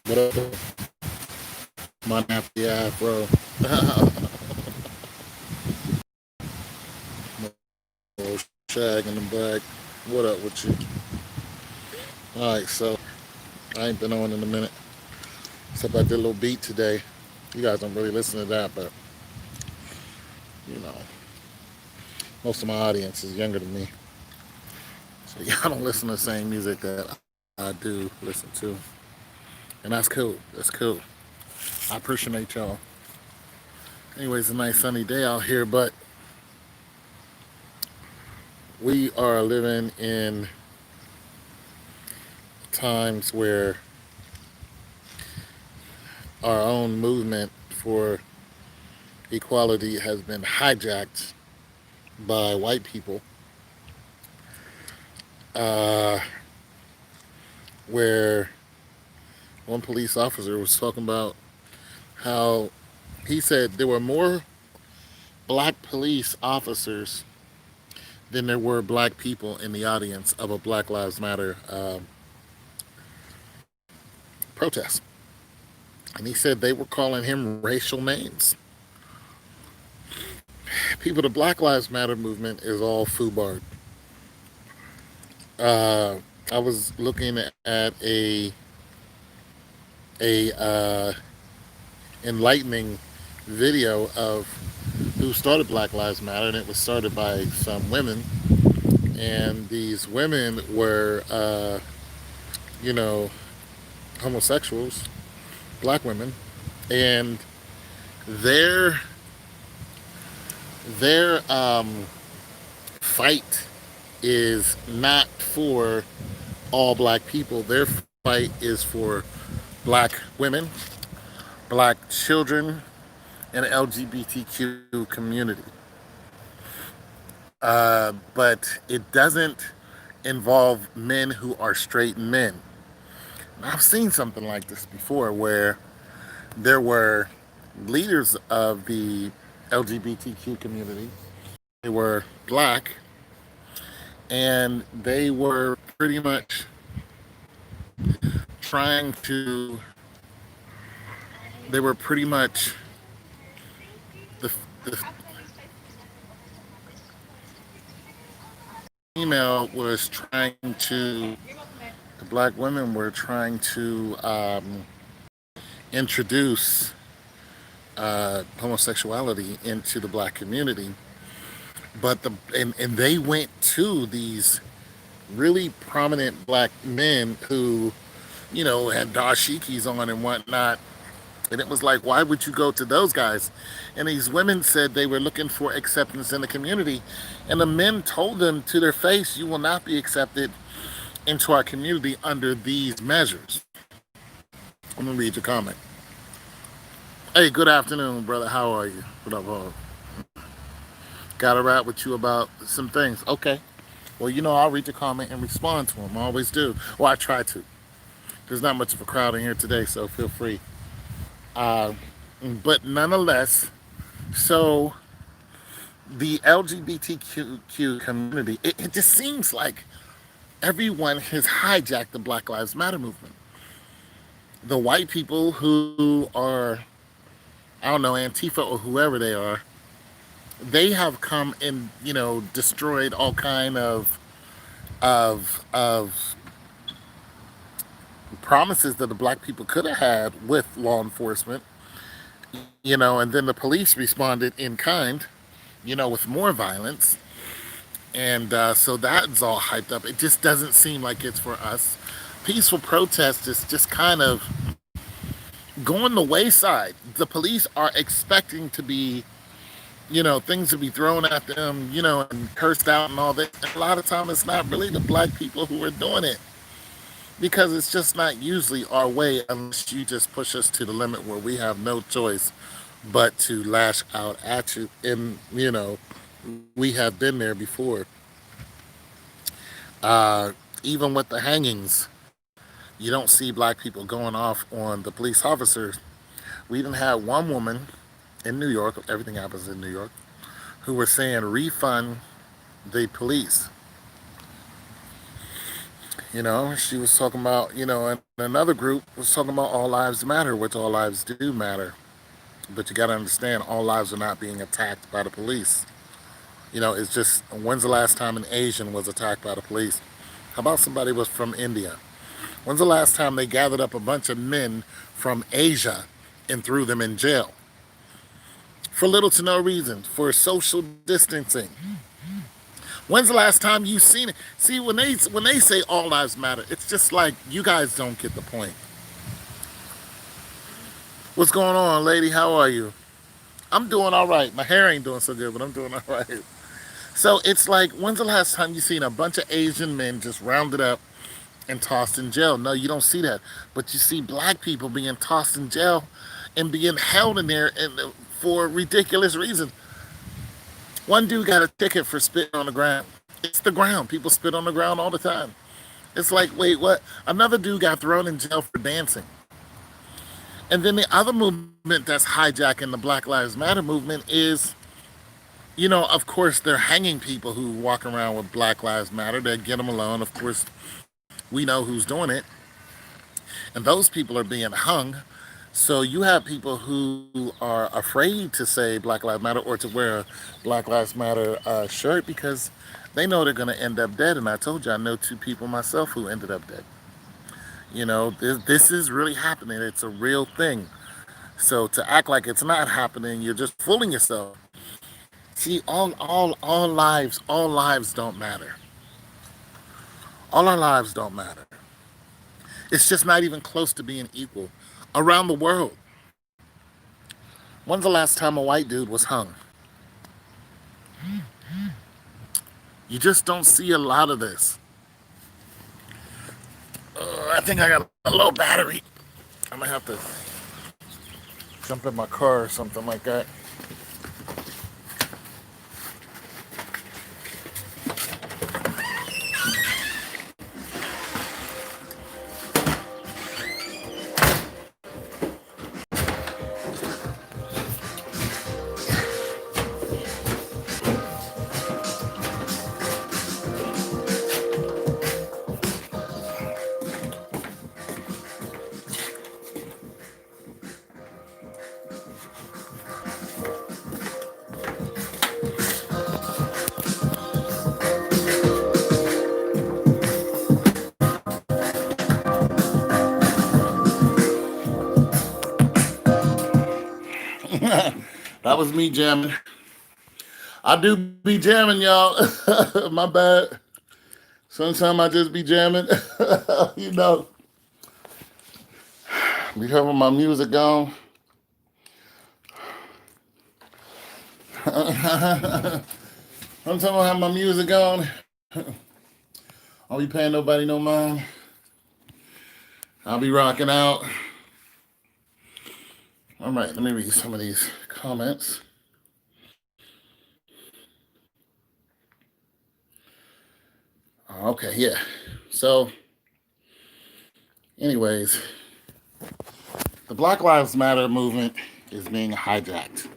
What up, my nappy afro? Little shag in the back. What up with you? Alright, so I ain't been on in a minute. Except I did a little beat today. You guys don't really listen to that, but you know, most of my audience is younger than me. So y'all don't listen to the same music that I do listen to. And that's cool. That's cool. I appreciate y'all. Anyways, a nice sunny day out here, but we are living in times where our own movement for equality has been hijacked by white people, uh, where one police officer was talking about how he said there were more black police officers than there were black people in the audience of a Black Lives Matter protest. And he said they were calling him racial names. People, the Black Lives Matter movement is all foobarred. Uh, I was looking at a enlightening video of who started Black Lives Matter, and it was started by some women, and these women were, you know, homosexuals, black women, and their their fight is not for all black people. Their fight is for black women, black children, and the LGBTQ community. But it doesn't involve men who are straight men. I've seen something like this before where there were leaders of the LGBTQ community. They were black and they were pretty much trying to, they were pretty much, the, the female was trying to, the black women were trying to introduce homosexuality into the black community. But and they went to these really prominent black men who, had dashikis on and whatnot. And it was like, why would you go to those guys? And these women said they were looking for acceptance in the community. And the men told them to their face, you will not be accepted into our community under these measures. I'm going to read your comment. Hey, good afternoon, brother. How are you? What up, Paul? Got to rap with you about some things. Okay. Well, I'll read your comment and respond to them. I always do. Well, I try to. There's not much of a crowd in here today, so feel free. Uh, but nonetheless, so the LGBTQ community, it just seems like everyone has hijacked the Black Lives Matter movement. The white people who are, I don't know, Antifa or whoever they are, they have come and destroyed all kind of promises that the black people could have had with law enforcement, and then the police responded in kind, with more violence. And so that's all hyped up. It just doesn't seem like it's for us. Peaceful protest is just kind of going the wayside. The police are expecting to be, things to be thrown at them, and cursed out and all that. And a lot of time it's not really the black people who are doing it because it's just not usually our way unless you just push us to the limit where we have no choice but to lash out at you. And, we have been there before. Even with the hangings, you don't see black people going off on the police officers. We even had one woman in New York, everything happens in New York, who were saying refund the police. She was talking about, and another group was talking about all lives matter, which all lives do matter. But you got to understand, all lives are not being attacked by the police. It's just, when's the last time an Asian was attacked by the police? How about somebody was from India? When's the last time they gathered up a bunch of men from Asia and threw them in jail? For little to no reason, for social distancing. When's the last time you seen it? See, when they say all lives matter, it's just like you guys don't get the point. What's going on, lady? How are you? I'm doing all right. My hair ain't doing so good, but I'm doing all right. So it's like, when's the last time you seen a bunch of Asian men just rounded up and tossed in jail? No, you don't see that. But you see black people being tossed in jail and being held in there for ridiculous reasons. One dude got a ticket for spitting on the ground. It's the ground. People spit on the ground all the time. It's like, wait, what? Another dude got thrown in jail for dancing. And then the other movement that's hijacking the Black Lives Matter movement is, of course, they're hanging people who walk around with Black Lives Matter. They get them alone. Of course, we know who's doing it. And those people are being hung. So you have people who are afraid to say Black Lives Matter or to wear a Black Lives Matter shirt because they know they're going to end up dead. And I told you, I know two people myself who ended up dead. This is really happening. It's a real thing. So to act like it's not happening, you're just fooling yourself. See, all lives don't matter. All our lives don't matter. It's just not even close to being equal around the world. When's the last time a white dude was hung? You just don't see a lot of this. I think I got a low battery. I'm gonna have to jump in my car or something like that. That was me jamming. I do be jamming, y'all. My bad. Sometimes I just be jamming. you know, be having my music on. Sometimes I have my music on. I'll be paying nobody no mind. I'll be rocking out. All right, let me read some of these comments. Okay, yeah. So, anyways, the Black Lives Matter movement is being hijacked.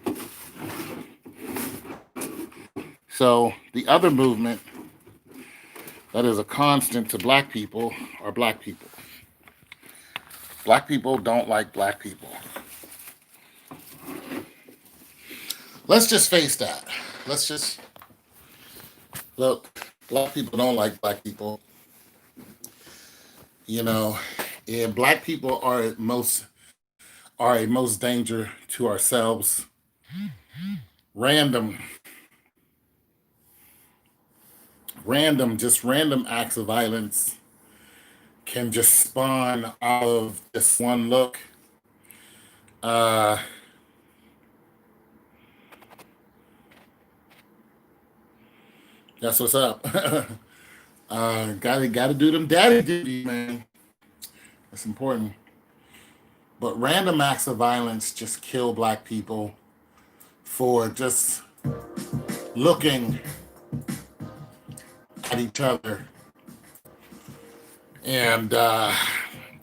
So, the other movement that is a constant to black people are black people. Black people don't like black people. Let's just face that. Let's just look. Black people don't like black people. You know, and black people are a most danger to ourselves. Random, just random acts of violence can just spawn out of just one look. Uh, that's what's up. Gotta do them daddy duties, man. That's important. But random acts of violence just kill black people for just looking at each other. And I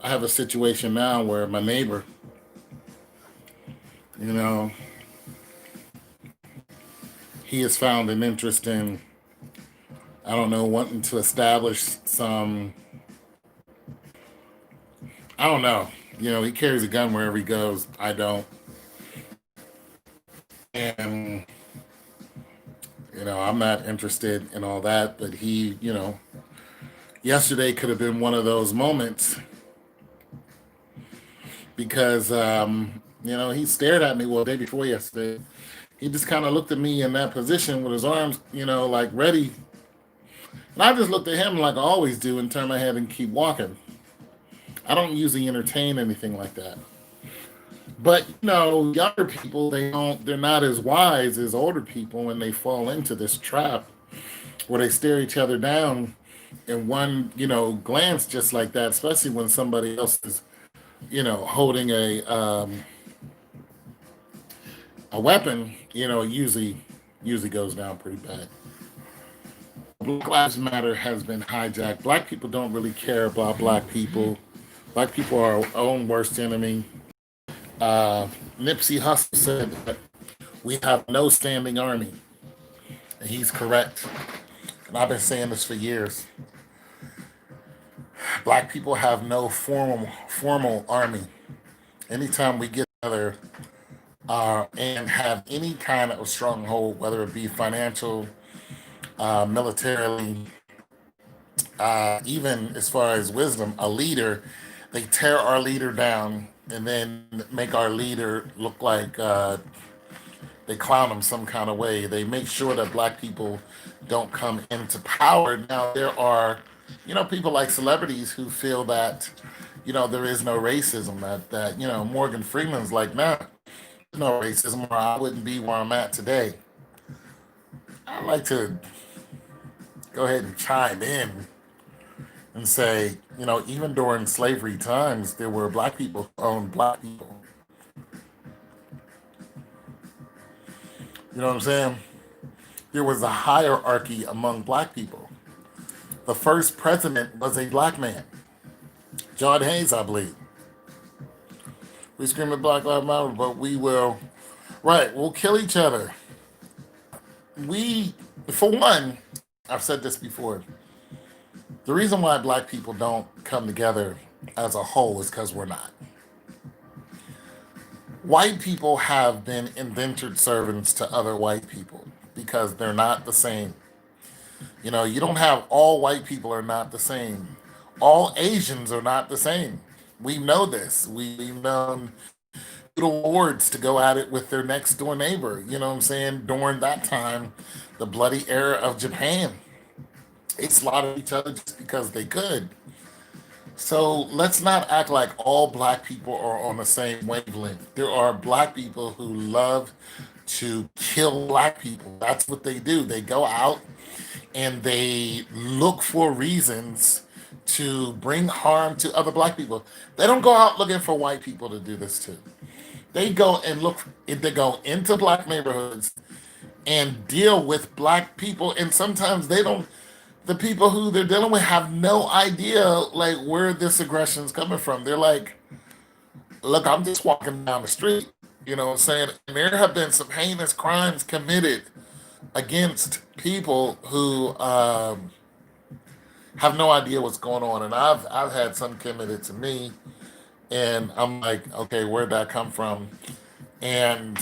have a situation now where my neighbor, you know, he has found an interest in, I don't know, wanting to establish some. I don't know. You know, he carries a gun wherever he goes. I don't. And, I'm not interested in all that. But he, yesterday could have been one of those moments because, he stared at me, well, the day before yesterday. He just kind of looked at me in that position with his arms, like ready. And I just looked at him like I always do and turn my head and keep walking. I don't usually entertain anything like that. But younger people, they're not as wise as older people when they fall into this trap where they stare each other down in one, glance just like that, especially when somebody else is, holding a weapon, usually goes down pretty bad. Black Lives Matter has been hijacked. Black people don't really care about black people. Black people are our own worst enemy. Uh, Nipsey Hussle said that we have no standing army, and he's correct. And I've been saying this for years. Black people have no formal army. Anytime we get together and have any kind of stronghold, whether it be financial, militarily, even as far as wisdom, a leader, they tear our leader down and then make our leader look like they clown him some kind of way. They make sure that black people don't come into power. Now there are, people like celebrities who feel that, there is no racism. That Morgan Freeman's like, nah, there's no racism, or I wouldn't be where I'm at today. I'd like to go ahead and chime in and say, even during slavery times, there were black people who owned black people. You know what I'm saying? There was a hierarchy among black people. The first president was a black man, John Hayes, I believe. We scream at Black Lives Matter, but we will, right, we'll kill each other. We, for one, I've said this before, the reason why black people don't come together as a whole is because we're not. White people have been indentured servants to other white people because they're not the same. You don't have all white people are not the same. All Asians are not the same. We know this. We've known little lords to go at it with their next door neighbor. You know what I'm saying? During that time, the bloody era of Japan, they slaughtered each other just because they could. So let's not act like all black people are on the same wavelength. There are black people who love to kill black people. That's what they do. They go out and they look for reasons to bring harm to other black people. They don't go out looking for white people to do this too. They go and look, they go into black neighborhoods and deal with black people. And sometimes they don't, the people who they're dealing with have no idea like where this aggression is coming from. They're like, look, I'm just walking down the street, you know what I'm saying? And there have been some heinous crimes committed against people who have no idea what's going on. And I've had some committed to me, and I'm like, okay, where'd that come from? And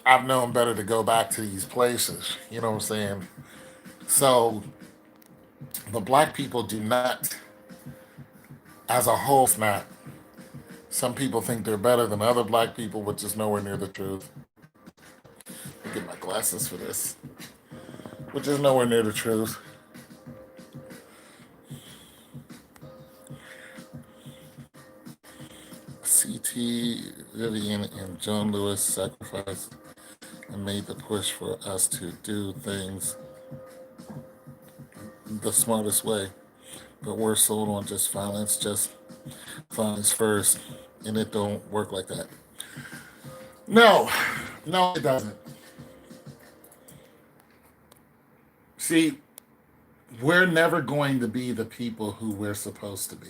I've known better to go back to these places. You know what I'm saying? So the black people do not, as a whole, it's not. Some people think they're better than other black people, which is nowhere near the truth. Let me get my glasses for this, which is nowhere near the truth. C.T. Vivian and John Lewis sacrificed and made the push for us to do things the smartest way. But we're sold on just violence first, and it don't work like that. No, no, it doesn't. See, we're never going to be the people who we're supposed to be.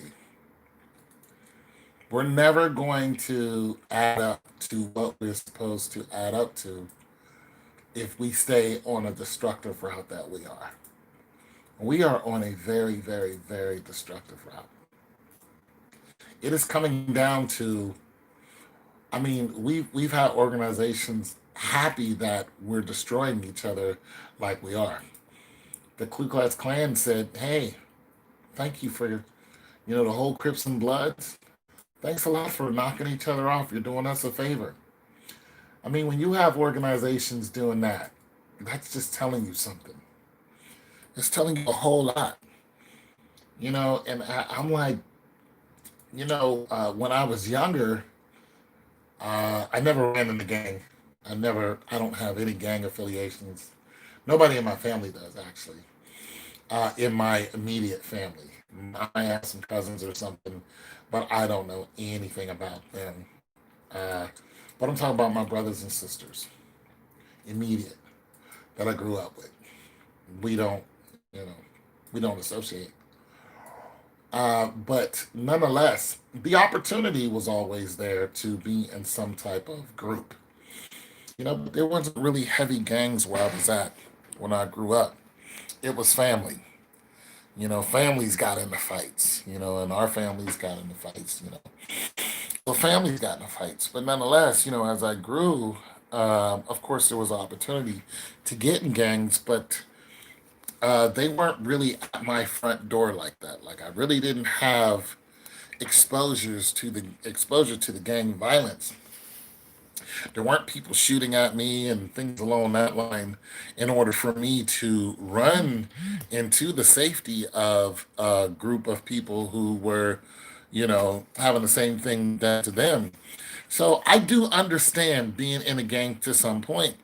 We're never going to add up to what we're supposed to add up to if we stay on a destructive route that we are. We are on a very, very, very destructive route. It is coming down to, I mean, we've had organizations happy that we're destroying each other like we are. The Ku Klux Klan said, "Hey, thank you for the whole Crips and Bloods. Thanks a lot for knocking each other off. You're doing us a favor." I mean, when you have organizations doing that, that's just telling you something. It's telling you a whole lot, And I'm like, when I was younger, I never ran in the gang. I don't have any gang affiliations. Nobody in my family does, actually. In my immediate family, I have some cousins or something, but I don't know anything about them. Uh, but I'm talking about my brothers and sisters, immediate, that I grew up with. We don't, you know, we don't associate. But nonetheless, the opportunity was always there to be in some type of group. But there wasn't really heavy gangs where I was at when I grew up. It was family. Families got into fights, and our families got into fights. So families got into fights. But nonetheless, as I grew, of course, there was opportunity to get in gangs, but they weren't really at my front door like that. Like I really didn't have exposure to the gang violence. There weren't people shooting at me and things along that line in order for me to run into the safety of a group of people who were, having the same thing done to them. So I do understand being in a gang to some point.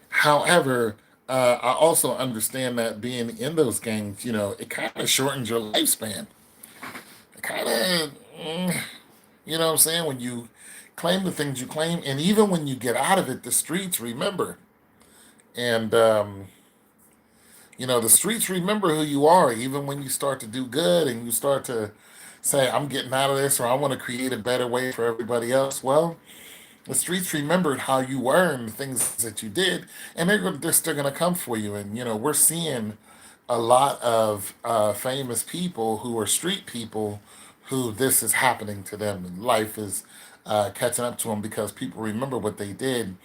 However, I also understand that being in those gangs, it kind of shortens your lifespan. It kind of, what I'm saying? When you claim the things you claim, and even when you get out of it, the streets remember. And, the streets remember who you are, even when you start to do good and you start to say, I'm getting out of this or I want to create a better way for everybody else. Well, the streets remembered how you were and the things that you did, and they're still going to come for you. And, we're seeing a lot of famous people who are street people who this is happening to them, and life is catching up to them because people remember what they did,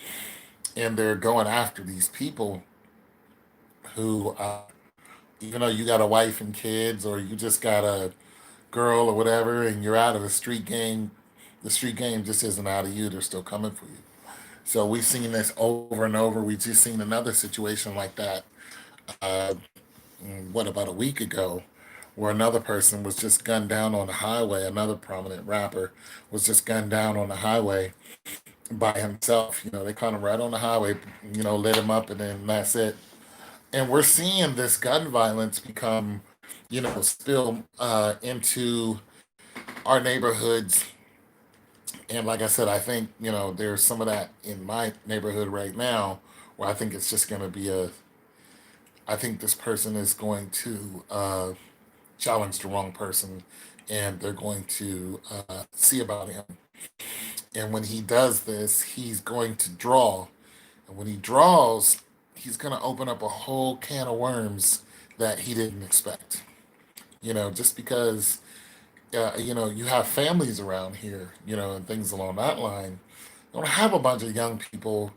and they're going after these people who, even though you got a wife and kids, or you just got a girl or whatever, and you're out of the street game just isn't out of you. They're still coming for you. So we've seen this over and over. We just seen another situation like that. Uh, what about a week ago, where another person was just gunned down on the highway. Another prominent rapper was just gunned down on the highway by himself. They caught him right on the highway. Lit him up, and then that's it. And we're seeing this gun violence become, spill into our neighborhoods. And like I said, I think there's some of that in my neighborhood right now, where I think it's just going to be a. I think this person is going to challenge the wrong person, and they're going to see about him. And when he does this, he's going to draw. And when he draws, he's going to open up a whole can of worms that he didn't expect. Just because, you have families around here, and things along that line. You don't have a bunch of young people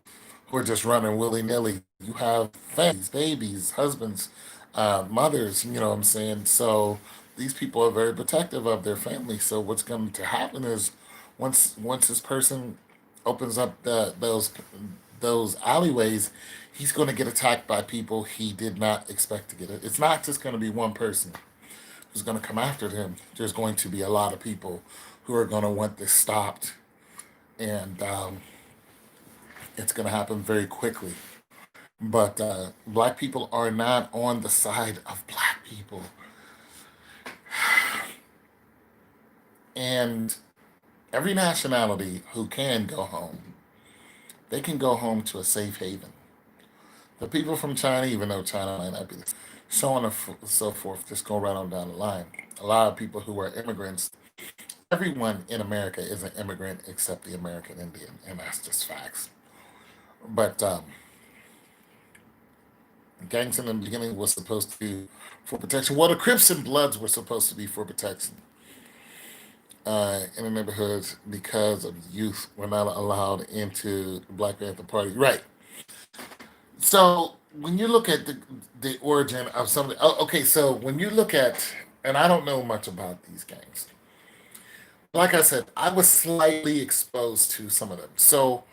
who are just running willy nilly. You have families, babies, husbands, mothers, you know what I'm saying? So these people are very protective of their family. So what's going to happen is once this person opens up those alleyways, he's going to get attacked by people he did not expect to get it. It's not just going to be one person who's going to come after him. There's going to be a lot of people who are going to want this stopped, and it's going to happen very quickly. But black people are not on the side of black people. And every nationality who can go home, they can go home to a safe haven. The people from China, even though China might not be this, so on and so forth, just go right on down the line. A lot of people who are immigrants, everyone in America is an immigrant except the American Indian, and that's just facts. But gangs in the beginning was supposed to be for protection. Well, the Crips and Bloods were supposed to be for protection. in the neighborhoods because of youth were not allowed into the Black Panther Party. Right. So when you look at the origin of something, okay, so when you look at, and I don't know much about these gangs. Like I said, I was slightly exposed to some of them. So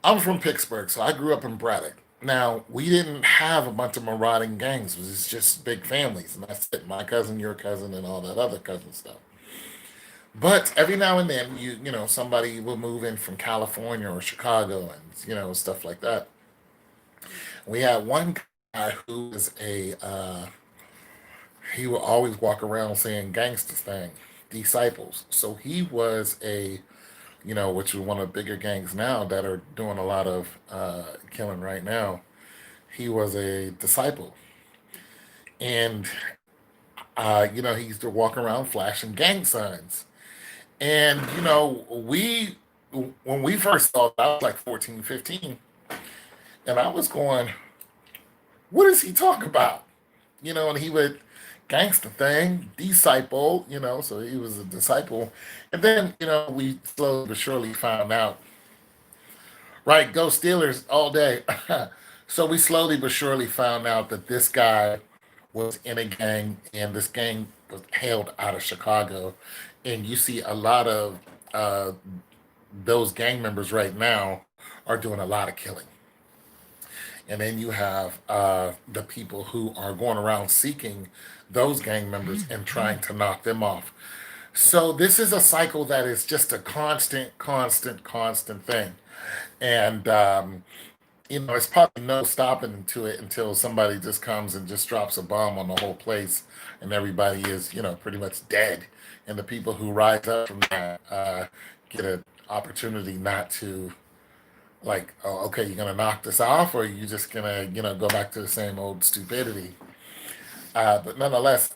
I'm from Pittsburgh, so I grew up in Braddock. Now, we didn't have a bunch of marauding gangs. It was just big families, and that's it. My cousin, your cousin, and all that other cousin stuff. But every now and then, somebody will move in from California or Chicago, and stuff like that. We had one guy who was he would always walk around saying gangster thing, disciples. So he was which is one of the bigger gangs now that are doing a lot of killing right now. He was a disciple, and he used to walk around flashing gang signs. And we when we first saw it, I was like 14, 15, and I was going, "What is he talking about?" And he would gangster thing, disciple. So he was a disciple, and then we slowly but surely found out. Right, go Steelers all day. So we slowly but surely found out that this guy was in a gang, and this gang was hailed out of Chicago. And you see a lot of uh, those gang members right now are doing a lot of killing. And then you have the people who are going around seeking those gang members and trying to knock them off. So this is a cycle that is just a constant, constant, constant thing. And it's probably no stopping to it until somebody just comes and just drops a bomb on the whole place, and everybody is, pretty much dead. And the people who rise up from that get an opportunity not to, like, oh, okay, you're gonna knock this off, or you just gonna, go back to the same old stupidity. But nonetheless,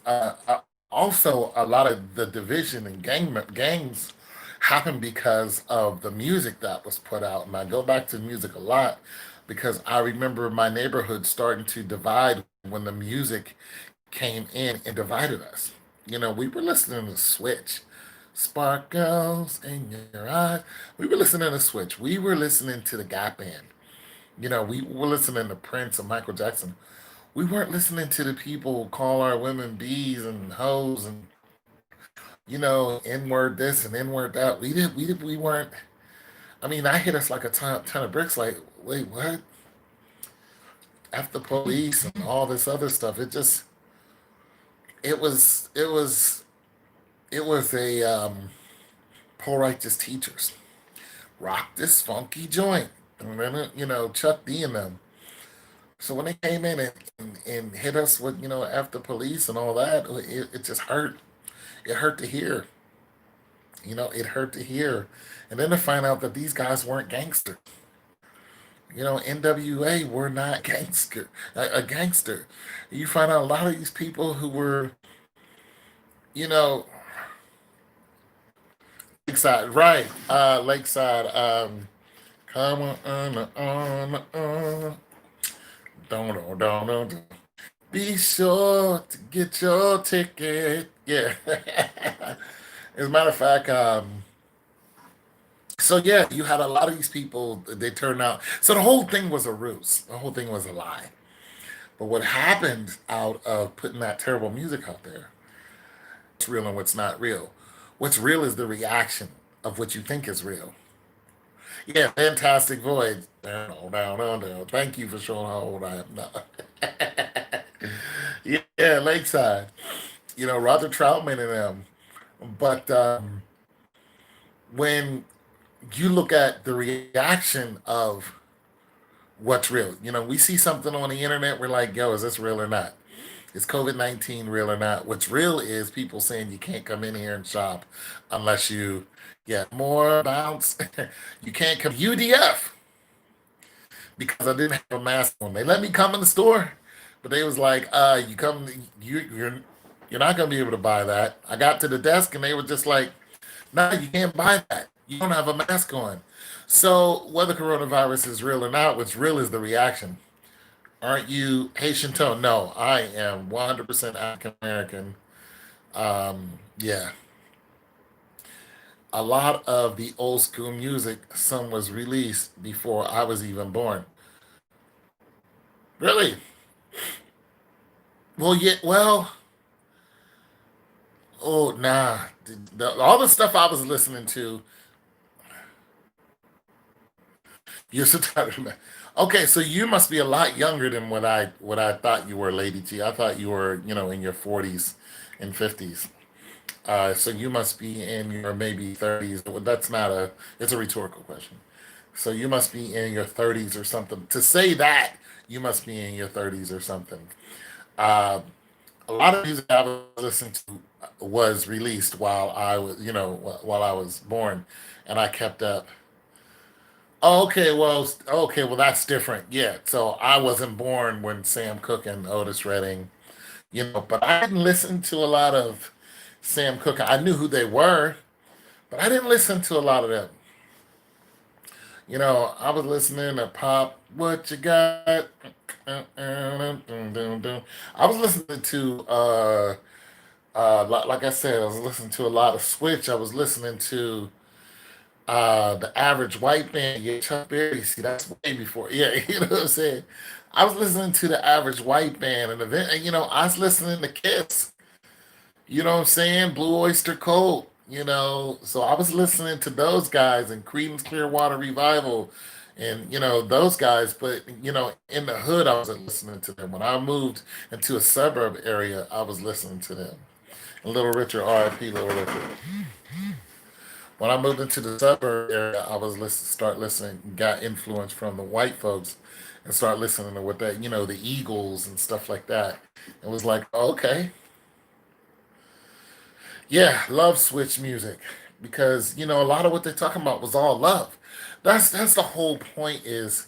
also a lot of the division and gangs happened because of the music that was put out. And I go back to music a lot because I remember my neighborhood starting to divide when the music came in and divided us. We were listening to Switch, Sparkles in Your Eyes. We were listening to Switch. We were listening to the Gap Band. We were listening to Prince and Michael Jackson. We weren't listening to the people who call our women bees and hoes and N word this and N word that. We weren't. I mean, I hit us like a ton of bricks. Like, wait, what? F the police and all this other stuff. It was, it was, it was a poor righteous teachers rock this funky joint, and then Chuck D and them. So when they came in and hit us with F the police and all that, it just hurt. It hurt to hear. It hurt to hear, and then to find out that these guys weren't gangster. NWA were not a gangster. You find out a lot of these people who were, you know, Lakeside, right? Lakeside. Come on. Don't. Be sure to get your ticket. Yeah. As a matter of fact, so yeah, you had a lot of these people. They turned out. So the whole thing was a ruse. The whole thing was a lie. But what happened out of putting that terrible music out there, what's real and what's not real. What's real is the reaction of what you think is real. Yeah, fantastic voice. Down. Thank you for showing how old I am now. Yeah, Lakeside. Roger Troutman and them. But when you look at the reaction of what's real, we see something on the internet, we're like, yo, is this real or not? Is COVID-19 real or not? What's real is people saying you can't come in here and shop unless you get more bounce. You can't come UDF because I didn't have a mask on. They let me come in the store, but they was like, you're not gonna be able to buy that. I got to the desk and they were just like, no, you can't buy that. You don't have a mask on. So whether coronavirus is real or not, what's real is the reaction. Aren't you Haitian tone? No, I am 100% African American. Yeah. a lot of the old school music, some was released before I was even born. Really? Well, yeah. Well, oh nah. All the stuff I was listening to, you're so tired of me. Okay, so you must be a lot younger than what I thought you were, Lady T. I thought you were, in your 40s and 50s. So you must be in your maybe 30s. Well, that's not a. It's a rhetorical question. So you must be in your 30s or something. To say that, you must be in your 30s or something. Uh, a lot of music I was listening to was released while I was, while I was born, and I kept up. Okay, well that's different. Yeah, so I wasn't born when Sam Cooke and Otis Redding, but I didn't listen to a lot of Sam Cooke. I knew who they were, but I didn't listen to a lot of them. I was listening to Pop, What You Got. I was listening to, like I said, I was listening to a lot of Switch. I was listening to the Average White Band. Yeah, Chuck Berry. See, that's way before. Yeah, you know what I'm saying. I was listening to the Average White Band, and then I was listening to Kiss. You know what I'm saying? Blue Oyster Cult. So I was listening to those guys and Creedence Clearwater Revival, and those guys. But in the hood, I wasn't listening to them. When I moved into a suburb area, I was listening to them. And Little Richard, R.I.P. Little Richard. When I moved into the suburb area, I was start listening, got influence from the white folks, and start listening to what that the Eagles and stuff like that. It was like, okay, yeah, love switch music because a lot of what they're talking about was all love. That's the whole point. Is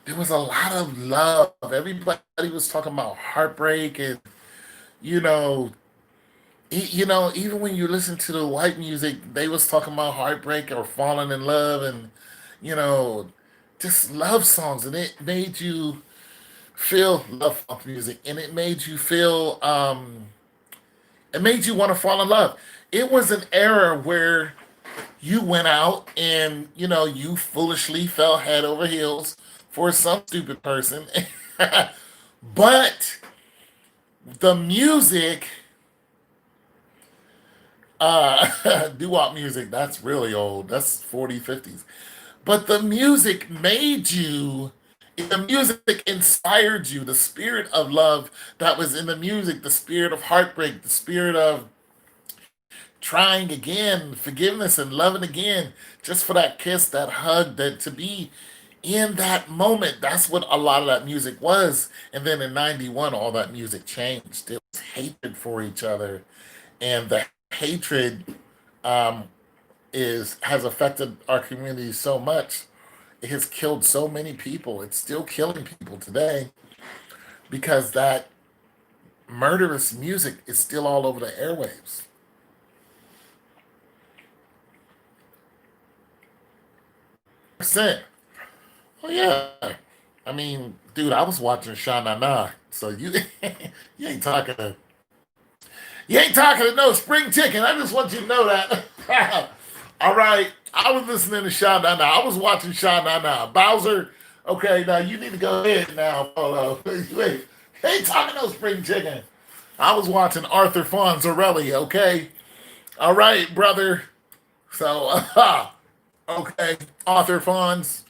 there was a lot of love. Everybody was talking about heartbreak, and you know, even when you listen to the white music, they was talking about heartbreak or falling in love, and you know, just love songs, and it made you feel love funk music, and it made you want to fall in love. It was an era where you went out and you foolishly fell head over heels for some stupid person, but the music, doo-wop music, that's really old. That's 40s, 50s. But the music made you, the music inspired you. The spirit of love that was in the music, the spirit of heartbreak, the spirit of trying again, forgiveness and loving again, just for that kiss, that hug, that to be in that moment. That's what a lot of that music was. And then in 91, all that music changed. It was hatred for each other. And the hatred um, has affected our community so much. It has killed so many people. It's still killing people today because that murderous music is still all over the airwaves. Percent. Oh yeah. I mean, dude, I was watching Sha Na Na, so you you ain't talking to no spring chicken. I just want you to know that. All right, I was listening to Sha Na Na. I was watching Sha Na Na. Bowser. Okay, now you need to go ahead now, Polo. Wait, ain't talking no spring chicken. I was watching Arthur Fonzarelli. Okay, all right, brother. So, okay, Arthur Fonz.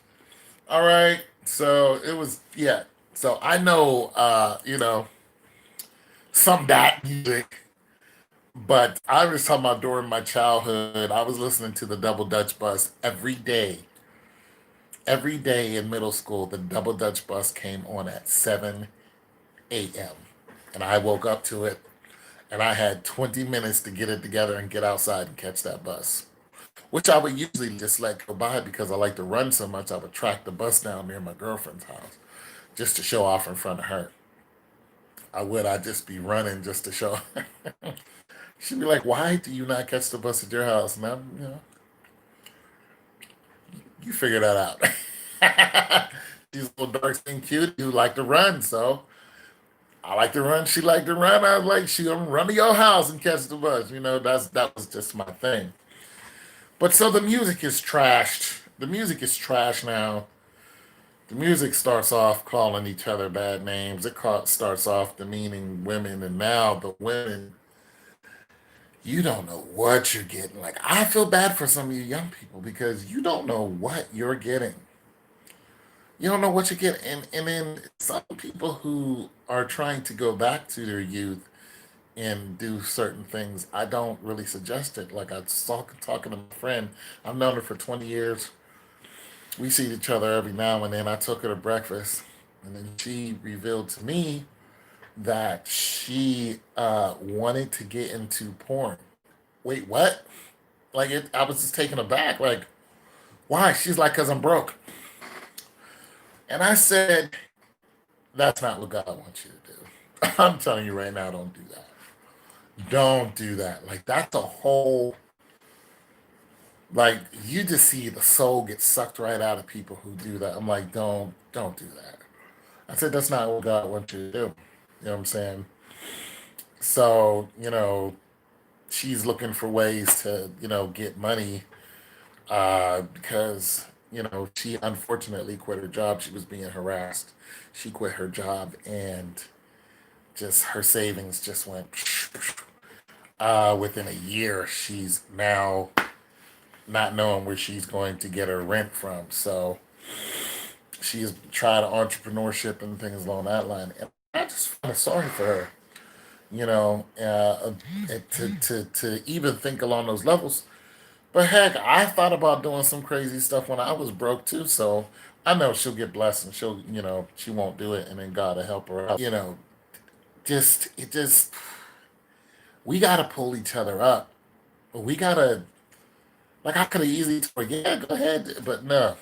All right. So it was, yeah. So I know, some that music, but I was talking about during my childhood. I was listening to the Double Dutch Bus every day. Every day in middle school, the Double Dutch Bus came on at 7 a.m. And I woke up to it, and I had 20 minutes to get it together and get outside and catch that bus, which I would usually just let go by because I like to run so much. I would track the bus down near my girlfriend's house just to show off in front of her. I'd just be running just to show. She'd be like, "Why do you not catch the bus at your house?" And you figure that out. She's a little dark skinned cute who like to run, so I like to run. She like to run. I was like, she gonna run to your house and catch the bus. That was just my thing. But so the music is trashed. The music is trash now. The music starts off calling each other bad names. Starts off demeaning women, and now the women, you don't know what you're getting. Like, I feel bad for some of you young people because you don't know what you're getting. You don't know what you get, and then some people who are trying to go back to their youth and do certain things, I don't really suggest it. Like, I was talking to my friend. I've known her for 20 years. We see each other every now and then. I took her to breakfast, and then she revealed to me that she wanted to get into porn. Wait, what? Like, I was just taken aback. Like, why? She's like, because I'm broke. And I said, that's not what God wants you to do. I'm telling you right now, don't do that. Don't do that. Like, that's a whole, like, you just see the soul get sucked right out of people who do that. I'm like, don't do that. I said, that's not what God wants you to do. You know what I'm saying? So, she's looking for ways to, get money because, she unfortunately quit her job. She was being harassed. She quit her job, and just her savings just went within a year. She's now not knowing where she's going to get her rent from. So she's tried entrepreneurship and things along that line. And I just feel sorry for her, to even think along those levels. But heck, I thought about doing some crazy stuff when I was broke too. So I know she'll get blessed and she won't do it, and then God will help her out. Just we gotta pull each other up. We gotta, like, I could have easily told her, yeah, go ahead, but no,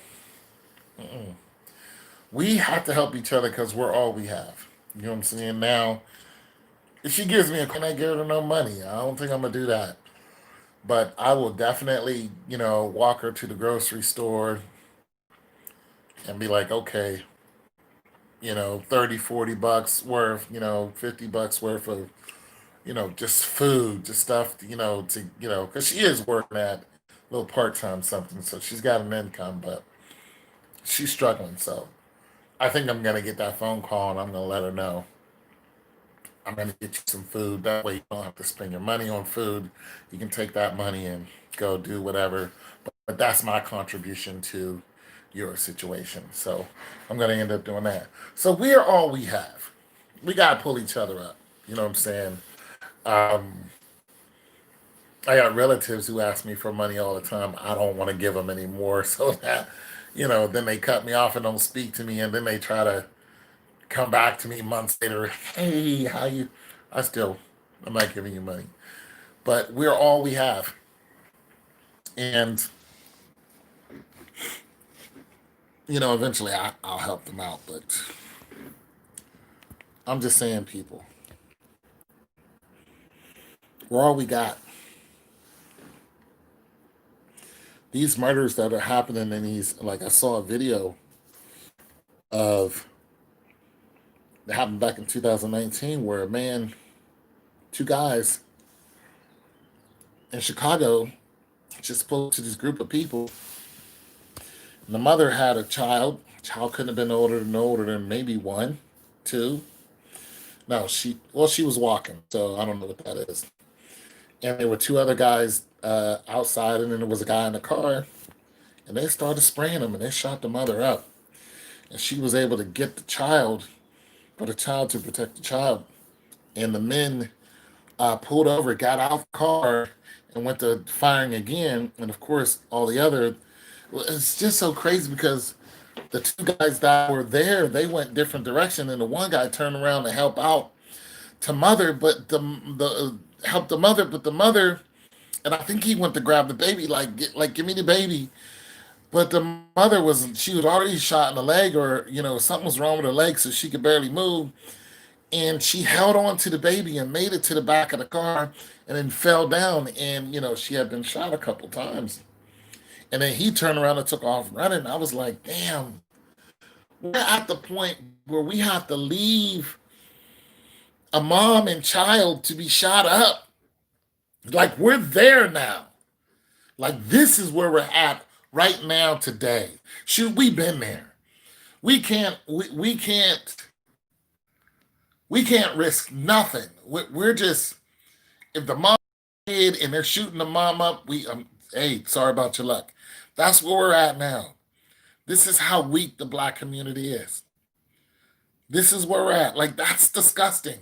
we have to help each other because we're all we have. You know what I'm saying? Now, if she gives me a, can I give her no money? I don't think I'm gonna do that. But I will definitely, walk her to the grocery store and be like, okay, 30, $40 worth, $50 worth of, just food, just stuff, because she is working at a little part time something. So she's got an income, but she's struggling. So I think I'm going to get that phone call and I'm going to let her know. I'm going to get you some food. That way you don't have to spend your money on food. You can take that money and go do whatever. But that's my contribution to your situation. So I'm going to end up doing that. So we're all we have. We got to pull each other up. You know what I'm saying? Um, I got relatives who ask me for money all the time. I don't want to give them any more. So that, then they cut me off and don't speak to me. And then they try to come back to me months later. Hey, how you? I still, I'm not giving you money. But we're all we have. And, eventually I'll help them out. But I'm just saying, people, we're all we got. These murders that are happening in these, like, I saw a video of, that happened back in 2019 where a man, two guys in Chicago just pulled to this group of people. And the mother had a child. The child couldn't have been older than maybe one, two. No, she was walking, so I don't know what that is. And there were two other guys outside, and then there was a guy in the car, and they started spraying them, and they shot the mother up. And she was able to get the child, for the child to protect the child. And the men pulled over, got out the car, and went to firing again. And of course, all the other, well, it's just so crazy because the two guys that were there, they went different direction, and the one guy turned around to help out to mother, but the help the mother, but the mother, and I think he went to grab the baby, like, give me the baby. But the mother she was already shot in the leg, or something was wrong with her leg, so she could barely move. And she held on to the baby and made it to the back of the car, and then fell down. And she had been shot a couple times. And then he turned around and took off running. I was like, damn, we're at the point where we have to leave a mom and child to be shot up. Like, we're there now. Like this is where we're at right now today. Shoot, we've been there. We can't risk nothing. We're just if the mom kid and they're shooting the mom up, hey, sorry about your luck. That's where we're at now. This is how weak the black community is. This is where we're at. Like that's disgusting.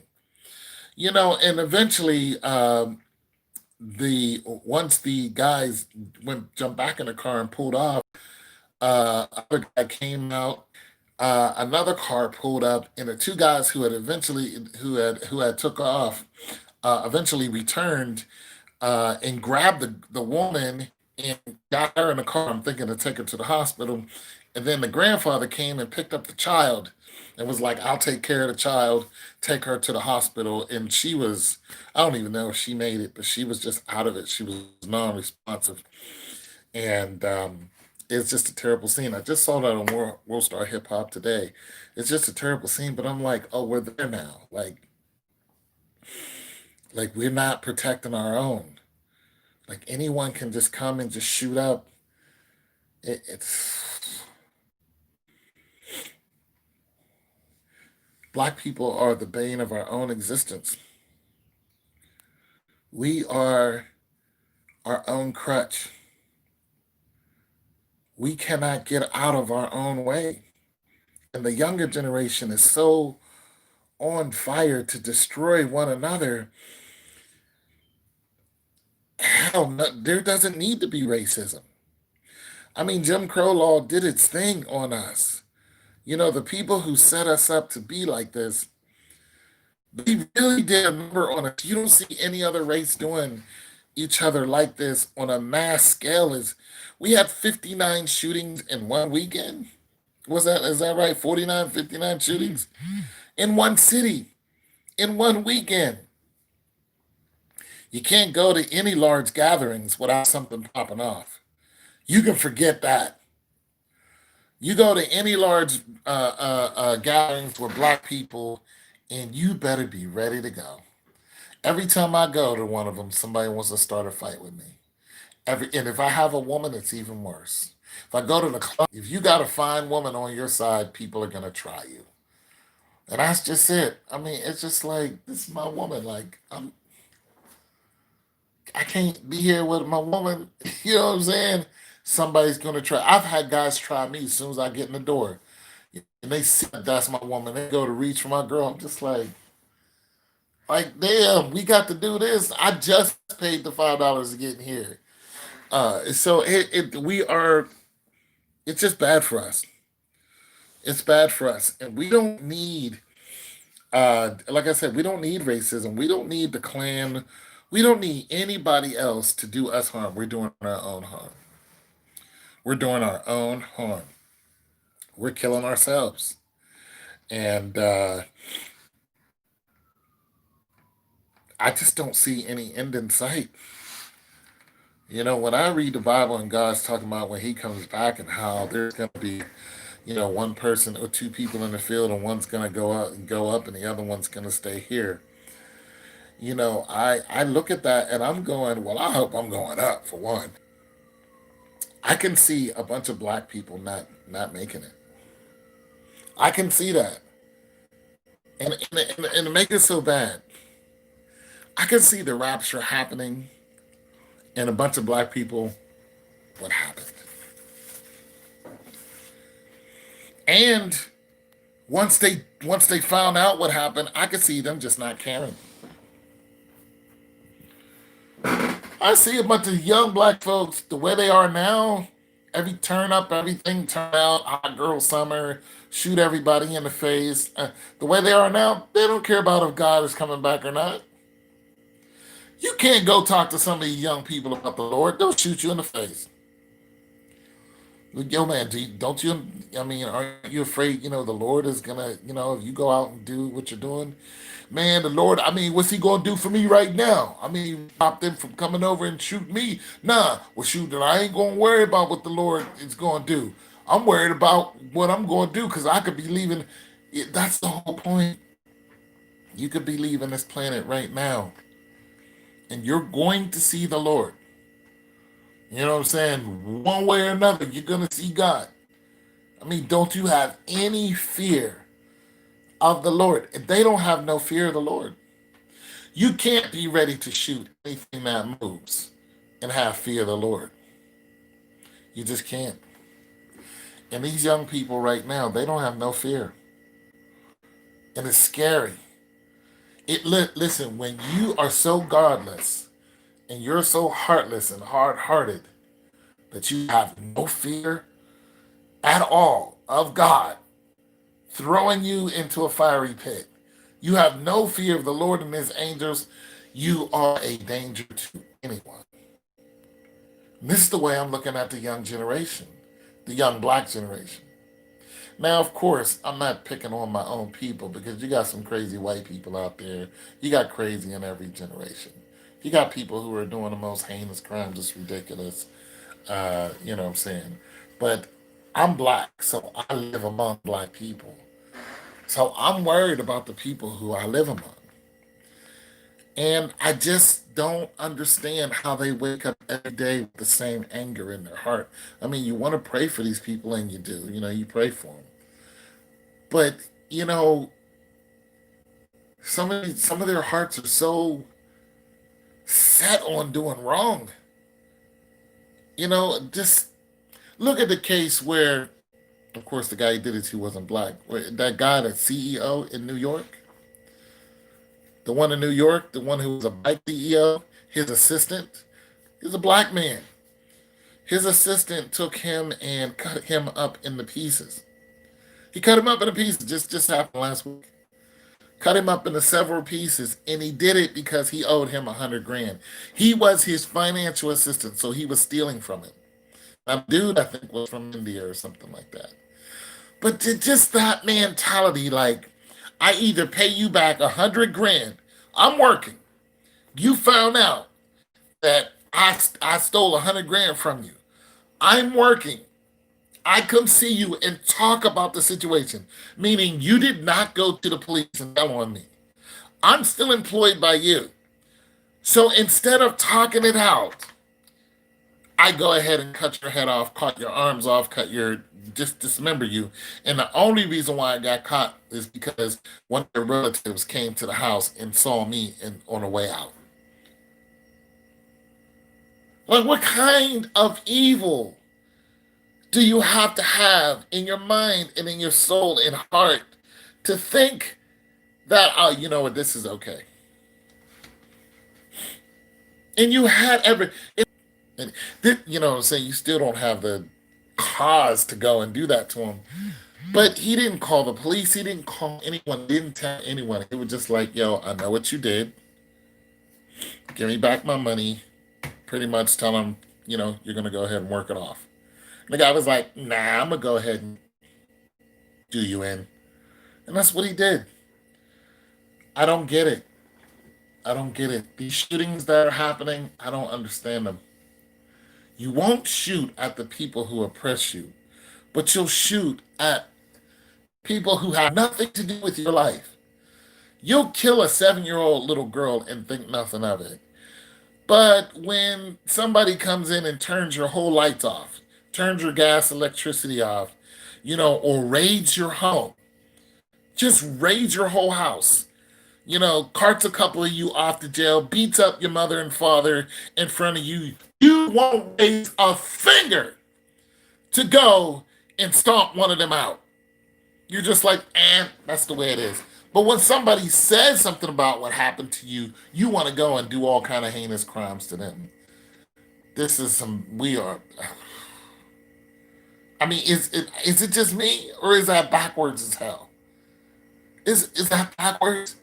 And eventually, the once the guys went jumped back in the car and pulled off, other guy came out. Another car pulled up, and the two guys who had took off eventually returned and grabbed the woman and got her in the car. I'm thinking to take her to the hospital, and then the grandfather came and picked up the child and was like, "I'll take care of the child, take her to the hospital." And she was, I don't even know if she made it, but she was just out of it. She was non-responsive, and it's just a terrible scene. I just saw that on World Star Hip Hop today. It's just a terrible scene, but I'm like, oh, we're there now. Like we're not protecting our own. Like anyone can just come and just shoot up. It's Black people are the bane of our own existence. We are our own crutch. We cannot get out of our own way. And the younger generation is so on fire to destroy one another. Hell, no, there doesn't need to be racism. I mean, Jim Crow law did its thing on us. The people who set us up to be like this, they really did a number on us. You don't see any other race doing each other like this on a mass scale. We had 59 shootings in one weekend. Is that right? 49, 59 shootings in one city in one weekend. You can't go to any large gatherings without something popping off. You can forget that. You go to any large gatherings with black people, and you better be ready to go. Every time I go to one of them, somebody wants to start a fight with me. And if I have a woman, it's even worse. If I go to the club, if you got a fine woman on your side, people are gonna try you, and that's just it. I mean, it's just like this is my woman. Like I can't be here with my woman. You know what I'm saying? Somebody's gonna try. I've had guys try me as soon as I get in the door, and they see that's my woman. They go to reach for my girl. I'm just like, damn, we got to do this. I just paid the $5 to get in here. So we are. It's just bad for us. It's bad for us, and we don't need. Like I said, we don't need racism. We don't need the Klan. We don't need anybody else to do us harm. We're doing our own harm. We're doing our own harm. We're killing ourselves, and I just don't see any end in sight. When I read the Bible and God's talking about when He comes back and how there's going to be, one person or two people in the field, and one's going to go up, and the other one's going to stay here. I look at that and I'm going, well, I hope I'm going up for one. I can see a bunch of black people not making it. I can see that, and to make it so bad, I can see the rapture happening, and a bunch of black people. What happened? And once they found out what happened, I could see them just not caring. I see a bunch of young black folks the way they are now. Every turn up, everything turn out, hot girl summer, shoot everybody in the face. The way they are now, they don't care about if God is coming back or not. You can't go talk to some of these young people about the Lord. They'll shoot you in the face. Yo, man, don't you? I mean, aren't you afraid? The Lord is gonna. If you go out and do what you're doing, man, the Lord. I mean, what's He gonna do for me right now? I mean, stop them from coming over and shoot me. Nah, well, shoot, I ain't gonna worry about what the Lord is gonna do. I'm worried about what I'm gonna do because I could be leaving. That's the whole point. You could be leaving this planet right now, and you're going to see the Lord. You know what I'm saying? One way or another, you're going to see God. I mean, don't you have any fear of the Lord? If they don't have no fear of the Lord, you can't be ready to shoot anything that moves and have fear of the Lord. You just can't. And these young people right now, they don't have no fear. And it's scary. Listen, when you are so godless and you're so heartless and hard-hearted that you have no fear at all of God throwing you into a fiery pit, you have no fear of the Lord and his angels, you are a danger to anyone. And this is the way I'm looking at the young generation, the young black generation. Now, of course, I'm not picking on my own people because you got some crazy white people out there. You got crazy in every generation. You got people who are doing the most heinous crimes. It's ridiculous. You know what I'm saying? But I'm black, so I live among black people. So I'm worried about the people who I live among. And I just don't understand how they wake up every day with the same anger in their heart. I mean, you want to pray for these people, and you do. You know, you pray for them. But, you know, some of their hearts are so set on doing wrong. You know, just look at the case where, of course, the guy who did it, he wasn't black. That guy, that CEO in New York, the one in New York, the one who was a black CEO, his assistant, is a black man. His assistant took him and cut him up into pieces. He cut him up into pieces. Just happened last week. Cut him up into several pieces, and he did it because he owed him 100 grand. He was his financial assistant, so he was stealing from him. That dude, I think, was from India or something like that. But just that mentality, like, I either pay you back 100 grand. I'm working. You found out that I stole 100 grand from you. I'm working. I come see you and talk about the situation, meaning you did not go to the police and tell on me. I'm still employed by you. So instead of talking it out, I go ahead and cut your head off, cut your arms off, just dismember you. And the only reason why I got caught is because one of your relatives came to the house and saw me on the way out. Like, what kind of evil do you have to have in your mind and in your soul and heart to think that, oh, you know what, this is okay? And you had and you know what I'm saying, you still don't have the cause to go and do that to him. But he didn't call the police, he didn't call anyone, didn't tell anyone. It was just like, yo, I know what you did. Give me back my money. Pretty much tell him, you're gonna go ahead and work it off. And the guy was like, nah, I'm gonna go ahead and do you in. And that's what he did. I don't get it. I don't get it. These shootings that are happening, I don't understand them. You won't shoot at the people who oppress you, but you'll shoot at people who have nothing to do with your life. You'll kill a 7-year-old little girl and think nothing of it. But when somebody comes in and turns your whole lights off, turns your gas, electricity off, or raids your home, just raids your whole house, carts a couple of you off to jail, beats up your mother and father in front of you, you won't raise a finger to go and stomp one of them out. You're just like, that's the way it is. But when somebody says something about what happened to you, you want to go and do all kind of heinous crimes to them. We are. I mean, is it just me, or is that backwards as hell? Is that backwards?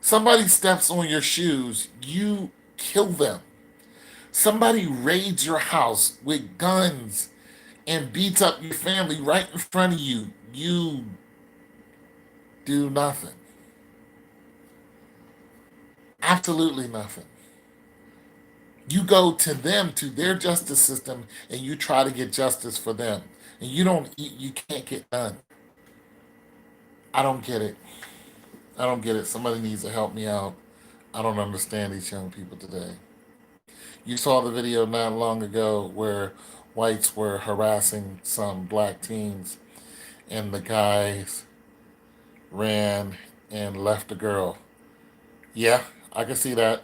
Somebody steps on your shoes, you kill them. Somebody raids your house with guns and beats up your family right in front of you. You do nothing. Absolutely nothing. You go to them, to their justice system, and you try to get justice for them. And you can't get done. I don't get it. I don't get it. Somebody needs to help me out. I don't understand these young people today. You saw the video not long ago where whites were harassing some black teens, and the guys ran and left the girl. Yeah, I can see that.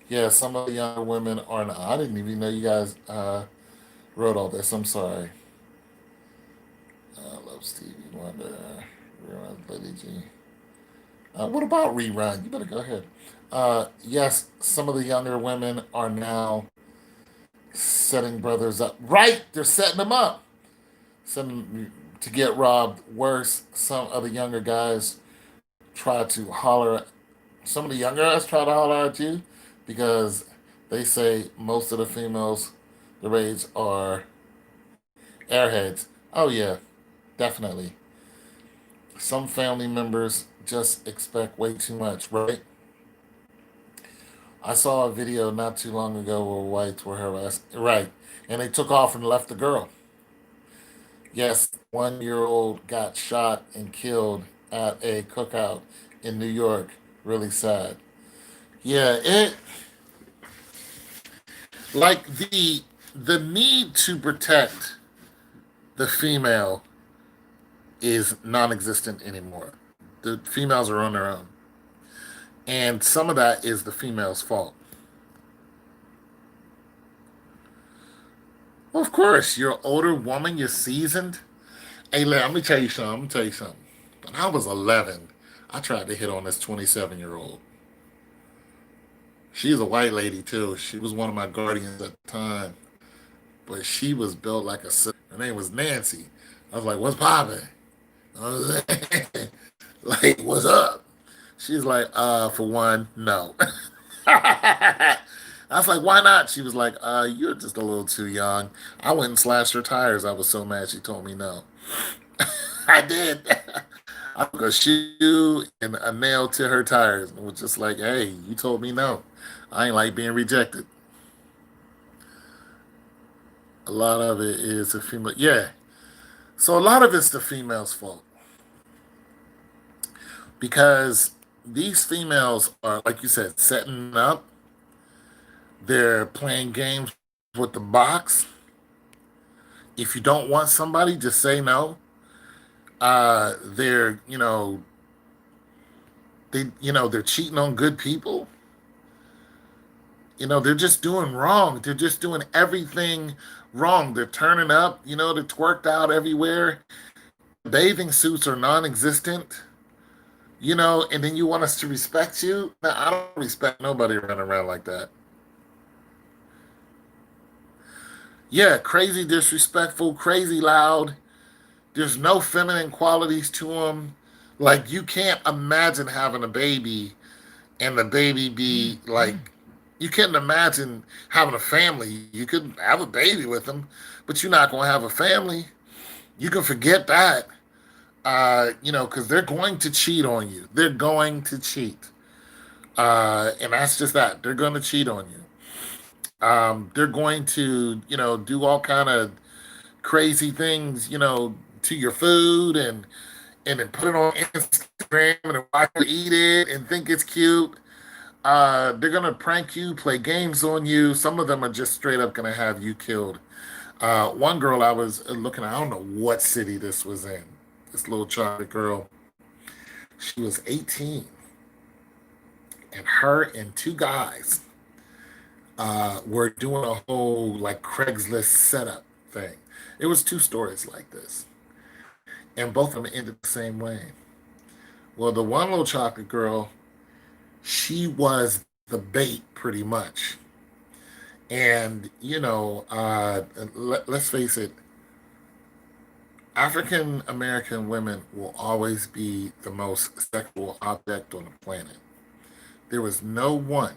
Yeah, some of the younger women are. I didn't even know you guys wrote all this. I'm sorry. I love Stevie Wonder. Rerun, Lady G. What about rerun? You better go ahead. Yes, some of the younger women are now setting brothers up. Right, they're setting them up, setting to get robbed. Worse, some of the younger guys try to holler. Some of the younger guys try to holler at you because they say most of the females the rage are airheads. Oh yeah, definitely. Some family members just expect way too much, right? I saw a video not too long ago where whites were harassed, right, and they took off and left the girl. Yes, 1 year old got shot and killed at a cookout in New York. Really sad. Yeah, it like the need to protect the female is non-existent anymore. The females are on their own, and some of that is the female's fault. Well, of course, you're an older woman, you're seasoned. Hey, let me tell you something. I'm gonna tell you something. When I was 11, I tried to hit on this 27-year-old. She's a white lady too. She was one of my guardians at the time, but she was built like a. Her name was Nancy. I was like, "What's poppin'?" I was like, like, "What's up?" She's like, for one, no." I was like, "Why not?" She was like, "You're just a little too young." I went and slashed her tires. I was so mad she told me no. I did. I took a shoe and a nail to her tires and was just like, "Hey, you told me no. I ain't like being rejected." A lot of it is a female. Yeah. So a lot of it's the female's fault because these females are, like you said, setting up. They're playing games with the box. If you don't want somebody, just say no. They're, they're cheating on good people. They're just doing wrong. They're just doing everything wrong. They're turning up. They're twerked out everywhere. Bathing suits are non-existent. And then you want us to respect you? No, I don't respect nobody running around like that. Yeah, crazy disrespectful, crazy loud. There's no feminine qualities to them. Like you can't imagine having a baby and the baby be like you can't imagine having a family. You could have a baby with them, but you're not going to have a family. You can forget that. Because they're going to cheat on you. They're going to cheat. And that's just that. They're going to cheat on you. They're going to, do all kind of crazy things, to your food and then put it on Instagram and watch you eat it and think it's cute. They're gonna prank you, play games on you. Some of them are just straight up gonna have you killed. One girl I was looking at, I don't know what city this was in. This little chocolate girl, she was 18, and her and two guys were doing a whole like Craigslist setup thing. It was two stories like this, and both of them ended the same way. Well, the one little chocolate girl, she was the bait pretty much. And, let's face it, African American women will always be the most sexual object on the planet. There was no one,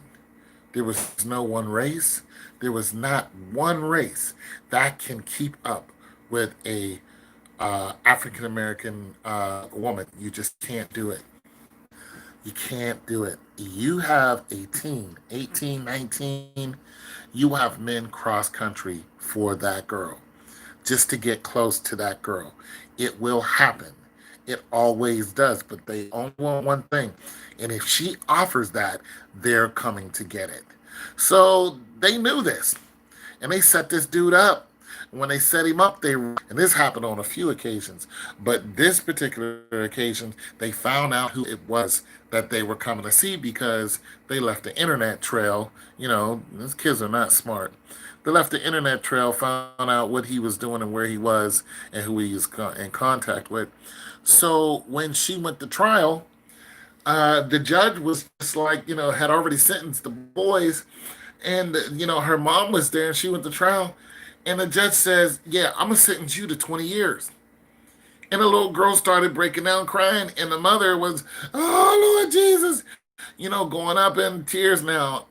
there was no one race, there was not one race that can keep up with a African American woman. You just can't do it. You can't do it. You have a teen, 18, 19. You have men cross country for that girl just to get close to that girl. It will happen. It always does. But they only want one thing. And if she offers that, they're coming to get it. So they knew this, and they set this dude up. When they set him up, and this happened on a few occasions, but this particular occasion, they found out who it was that they were coming to see because they left the internet trail. These kids are not smart. They left the internet trail, found out what he was doing and where he was and who he was in contact with. So when she went to trial, the judge was just like, had already sentenced the boys, and her mom was there, and she went to trial, and the judge says, "Yeah, I'm gonna sentence you to 20 years." And the little girl started breaking down, crying, and the mother was, "Oh Lord Jesus," going up in tears. Now,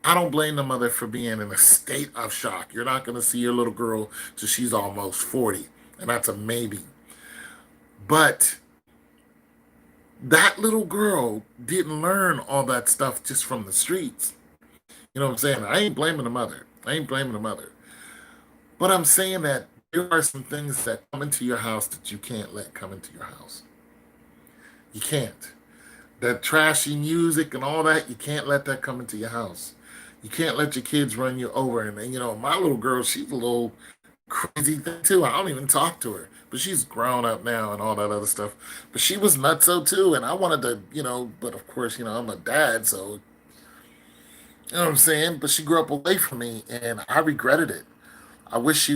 I don't blame the mother for being in a state of shock. You're not gonna see your little girl till she's almost 40, and that's a maybe. But that little girl didn't learn all that stuff just from the streets. You know what I'm saying? I ain't blaming the mother. I ain't blaming the mother. But I'm saying that there are some things that come into your house that you can't let come into your house. You can't. That trashy music and all that, you can't let that come into your house. You can't let your kids run you over. And my little girl, she's a little crazy thing too. I don't even talk to her, but she's grown up now and all that other stuff. But she was nutso too, and I wanted to, but of course, I'm a dad, so you know what I'm saying. But she grew up away from me, and I regretted it. I wish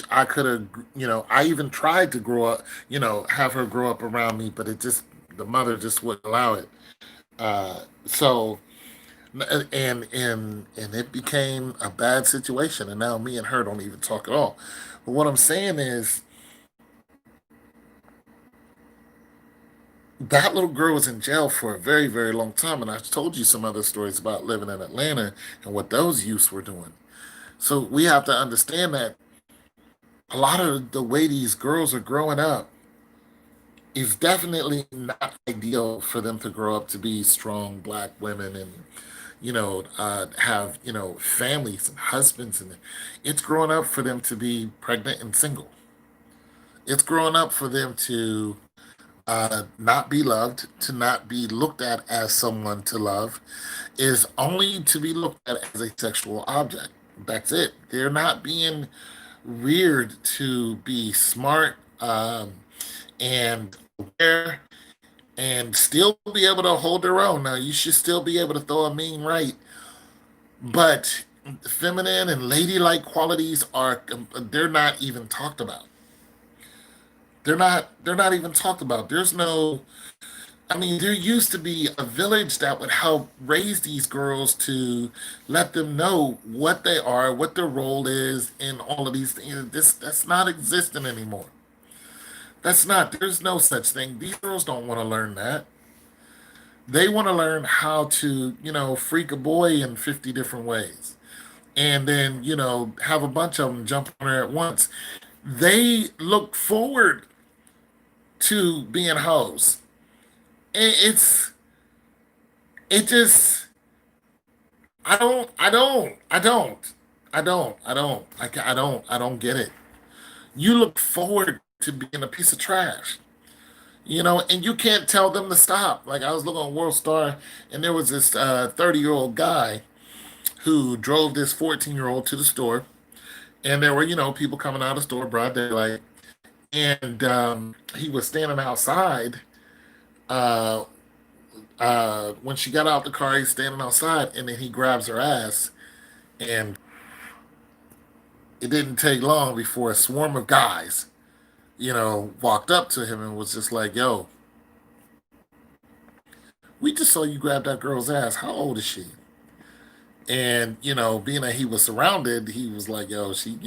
I could have, I even tried to grow up, have her grow up around me, but the mother just wouldn't allow it. So, and it became a bad situation, and now me and her don't even talk at all. But what I'm saying is, that little girl was in jail for a very, very long time, and I've told you some other stories about living in Atlanta and what those youths were doing. So we have to understand that a lot of the way these girls are growing up is definitely not ideal for them to grow up to be strong black women and have families and husbands, and it's growing up for them to be pregnant and single. It's growing up for them to not be loved, to not be looked at as someone to love, is only to be looked at as a sexual object. That's it. They're not being reared to be smart, and aware, and still be able to hold their own. Now, you should still be able to throw a mean right, but feminine and ladylike qualities they're not even talked about. They're not even talked about. There's no, I mean, there used to be a village that would help raise these girls to let them know what they are, what their role is in all of these things. That's not existing anymore. That's not. There's no such thing. These girls don't want to learn that. They want to learn how to, freak a boy in 50 different ways. And then, have a bunch of them jump on her at once. They look forward to being hoes. It's, it just, I don't get it. You look forward to being a piece of trash. And you can't tell them to stop. Like, I was looking on World Star, and there was this 30-year-old guy who drove this 14-year-old to the store, and there were people coming out of the store broad daylight, and he was standing outside. Uh, when she got out the car, he's standing outside, and then he grabs her ass, and it didn't take long before a swarm of guys, walked up to him and was just like, "Yo, we just saw you grab that girl's ass. How old is she?" And being that he was surrounded, he was like, "Yo, she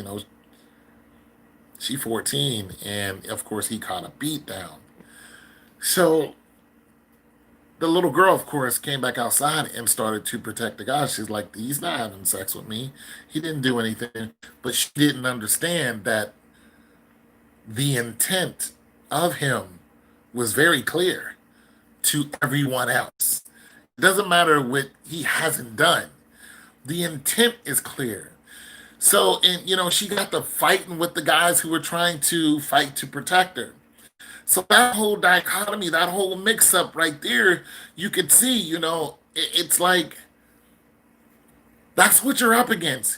14," and of course he caught a beat down. So the little girl, of course, came back outside and started to protect the guy. She's like, "He's not having sex with me. He didn't do anything." But she didn't understand that the intent of him was very clear to everyone else. It doesn't matter what he hasn't done. The intent is clear. So, and she got to fighting with the guys who were trying to fight to protect her. So that whole dichotomy, that whole mix up right there, you could see, it's like That's what you're up against.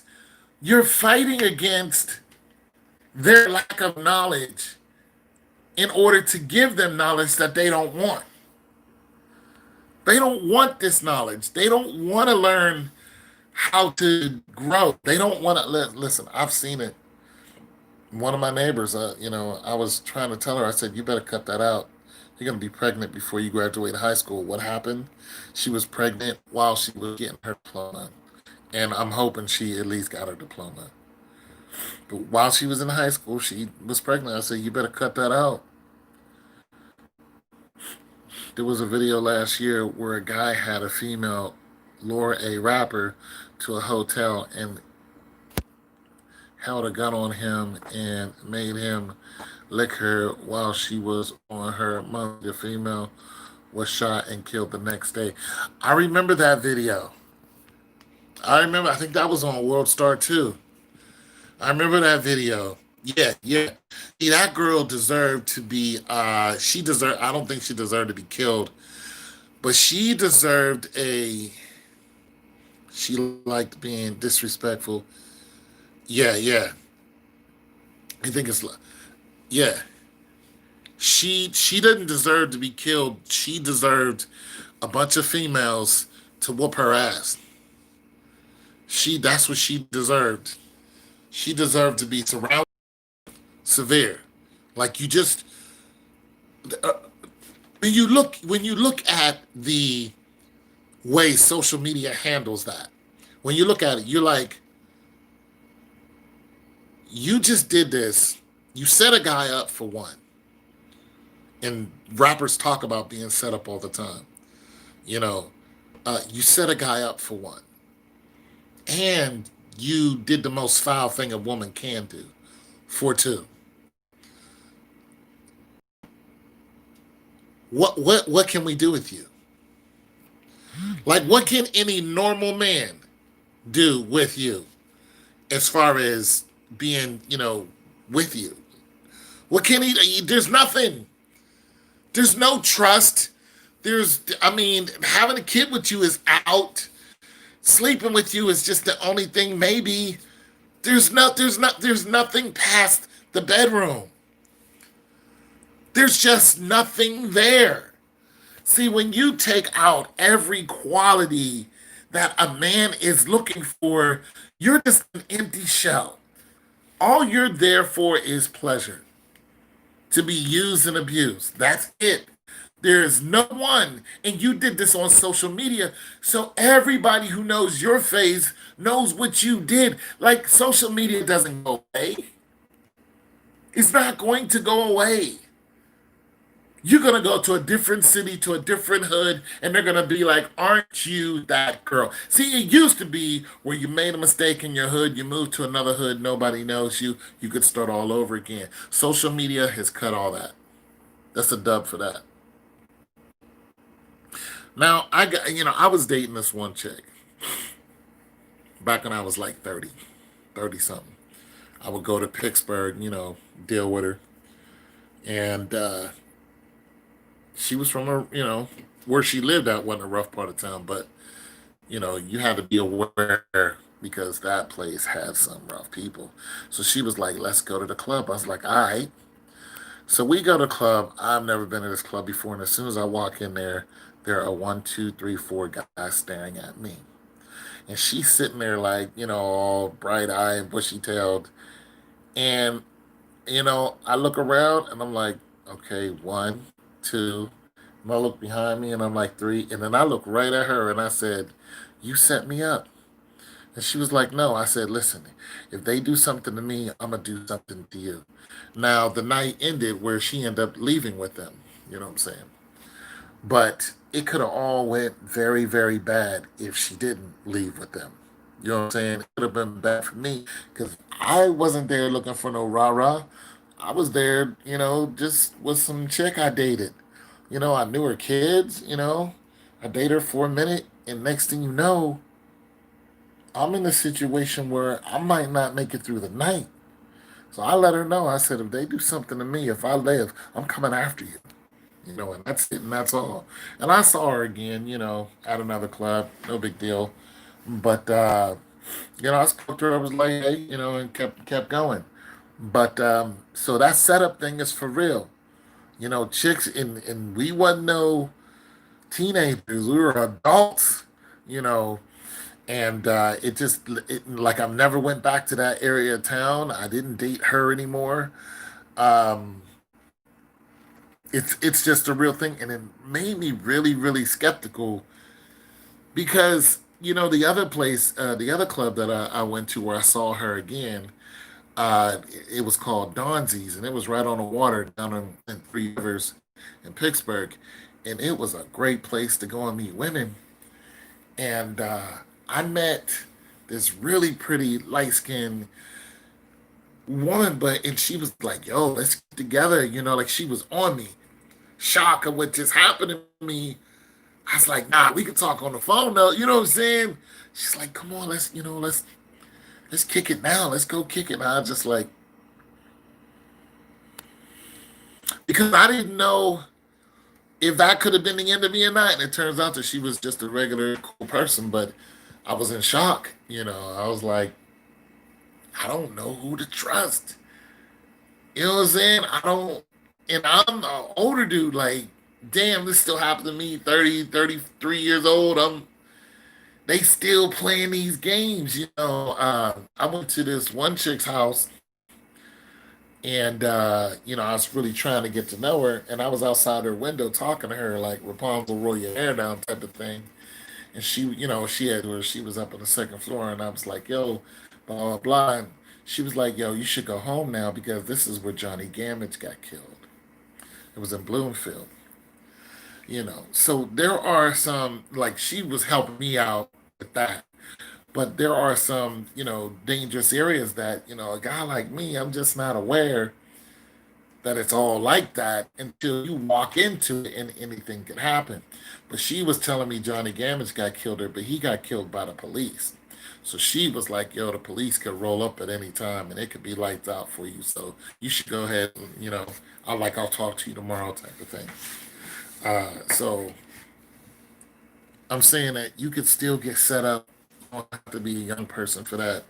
You're fighting against their lack of knowledge in order to give them knowledge that they don't want. They don't want this knowledge. They don't want to learn how to grow. They don't want to listen. I've seen it. One of my neighbors, I was trying to tell her. I said, "You better cut that out. You're gonna be pregnant before you graduate high school." What happened? She was pregnant while she was getting her diploma, and I'm hoping she at least got her diploma. But while she was in high school, she was pregnant. I said, "You better cut that out." There was a video last year where a guy had a female lure a rapper to a hotel and held a gun on him and made him lick her while she was on her month. The female was shot and killed the next day. I remember that video. I remember, I think that was on World Star 2. I remember that video. Yeah, yeah. See, that girl deserved to be, I don't think she deserved to be killed, but she deserved she liked being disrespectful. Yeah, yeah. I think yeah. She didn't deserve to be killed. She deserved a bunch of females to whoop her ass. That's what she deserved. She deserved to be surrounded severe. Like you just uh, when you look at the way social media handles that, when you look at it, you're like, you just did this. You set a guy up for one, and rappers talk about being set up all the time. You know, you set a guy up for one, and you did the most foul thing a woman can do for two. What can we do with you? Like, what can any normal man do with you as far as being, with you? What can he? There's nothing. There's no trust. I mean, having a kid with you is out. Sleeping with you is just the only thing. Maybe there's nothing past the bedroom. There's just nothing there. See, when you take out every quality that a man is looking for, you're just an empty shell. All you're there for is pleasure, to be used and abused. That's it. There's no one, and you did this on social media, so everybody who knows your face knows what you did. Like, social media doesn't go away. It's not going to go away. You're gonna go to a different city, to a different hood, and they're gonna be like, "Aren't you that girl?" See, it used to be where you made a mistake in your hood, you moved to another hood, nobody knows you, you could start all over again. Social media has cut all that. That's a dub for that. Now, I was dating this one chick back when I was like 30, 30 something. I would go to Pittsburgh, deal with her, and she was from where she lived at wasn't a rough part of town, but you had to be aware because that place had some rough people. So she was like, "Let's go to the club." I was like, "All right." So we go to the club. I've never been to this club before, and as soon as I walk in there, there are one, two, three, four guys staring at me, and she's sitting there like, all bright eyed, bushy tailed, and I look around and I'm like, okay, one, two. And I look behind me and I'm like, three. And then I look right at her and I said, "You set me up." And she was like, "No." I said, "Listen, if they do something to me, I'm going to do something to you." Now, the night ended where she ended up leaving with them. You know what I'm saying? But it could have all went very, very bad if she didn't leave with them. You know what I'm saying? It could have been bad for me because I wasn't there looking for no rah rah. I was there, just with some chick I dated. I knew her kids. I dated her for a minute, and next thing you know, I'm in a situation where I might not make it through the night. So I let her know. I said, if they do something to me, if I live, I'm coming after you. And that's it, and that's all. And I saw her again, at another club. No big deal. But I spoke to her. I was like, hey, and kept going. But so that setup thing is for real. Chicks and we wasn't no teenagers. We were adults. You know, and like I never went back to that area of town. I didn't date her anymore. Um, it's just a real thing, and it made me really really skeptical because the other place, the other club that I went to where I saw her again, it was called Donzi's, and it was right on the water down in Three Rivers in Pittsburgh, and it was a great place to go and meet women. And I met this really pretty light skinned woman, and she was like, "Yo, let's get together," like she was on me, shock of what just happened to me. I was like, "Nah, we can talk on the phone though." You know what I'm saying? She's like, "Come on, let's kick it now. Let's go kick it." And I was just like, because I didn't know if that could have been the end of me or not. And it turns out that she was just a regular cool person, but I was in shock. I was like, I don't know who to trust. You know what I'm saying? I don't, and I'm an older dude. Like, damn, this still happened to me. 30, 33 years old. They still playing these games. I went to this one chick's house, and I was really trying to get to know her, and I was outside her window talking to her like Rapunzel, roll your hair down type of thing. And she was up on the second floor, and I was like, yo, blah blah blah. And she was like, yo, you should go home now because this is where Johnny Gamage got killed. It was in Bloomfield. So there are some, like, she was helping me out with that, but there are some dangerous areas that a guy like me, I'm just not aware that it's all like that until you walk into it and anything can happen. But she was telling me Johnny Gamage got killed her, but he got killed by the police. So she was like, yo, the police could roll up at any time and it could be lights out for you. So you should go ahead and, I'll talk to you tomorrow type of thing. So I'm saying that you could still get set up. You don't have to be a young person for that.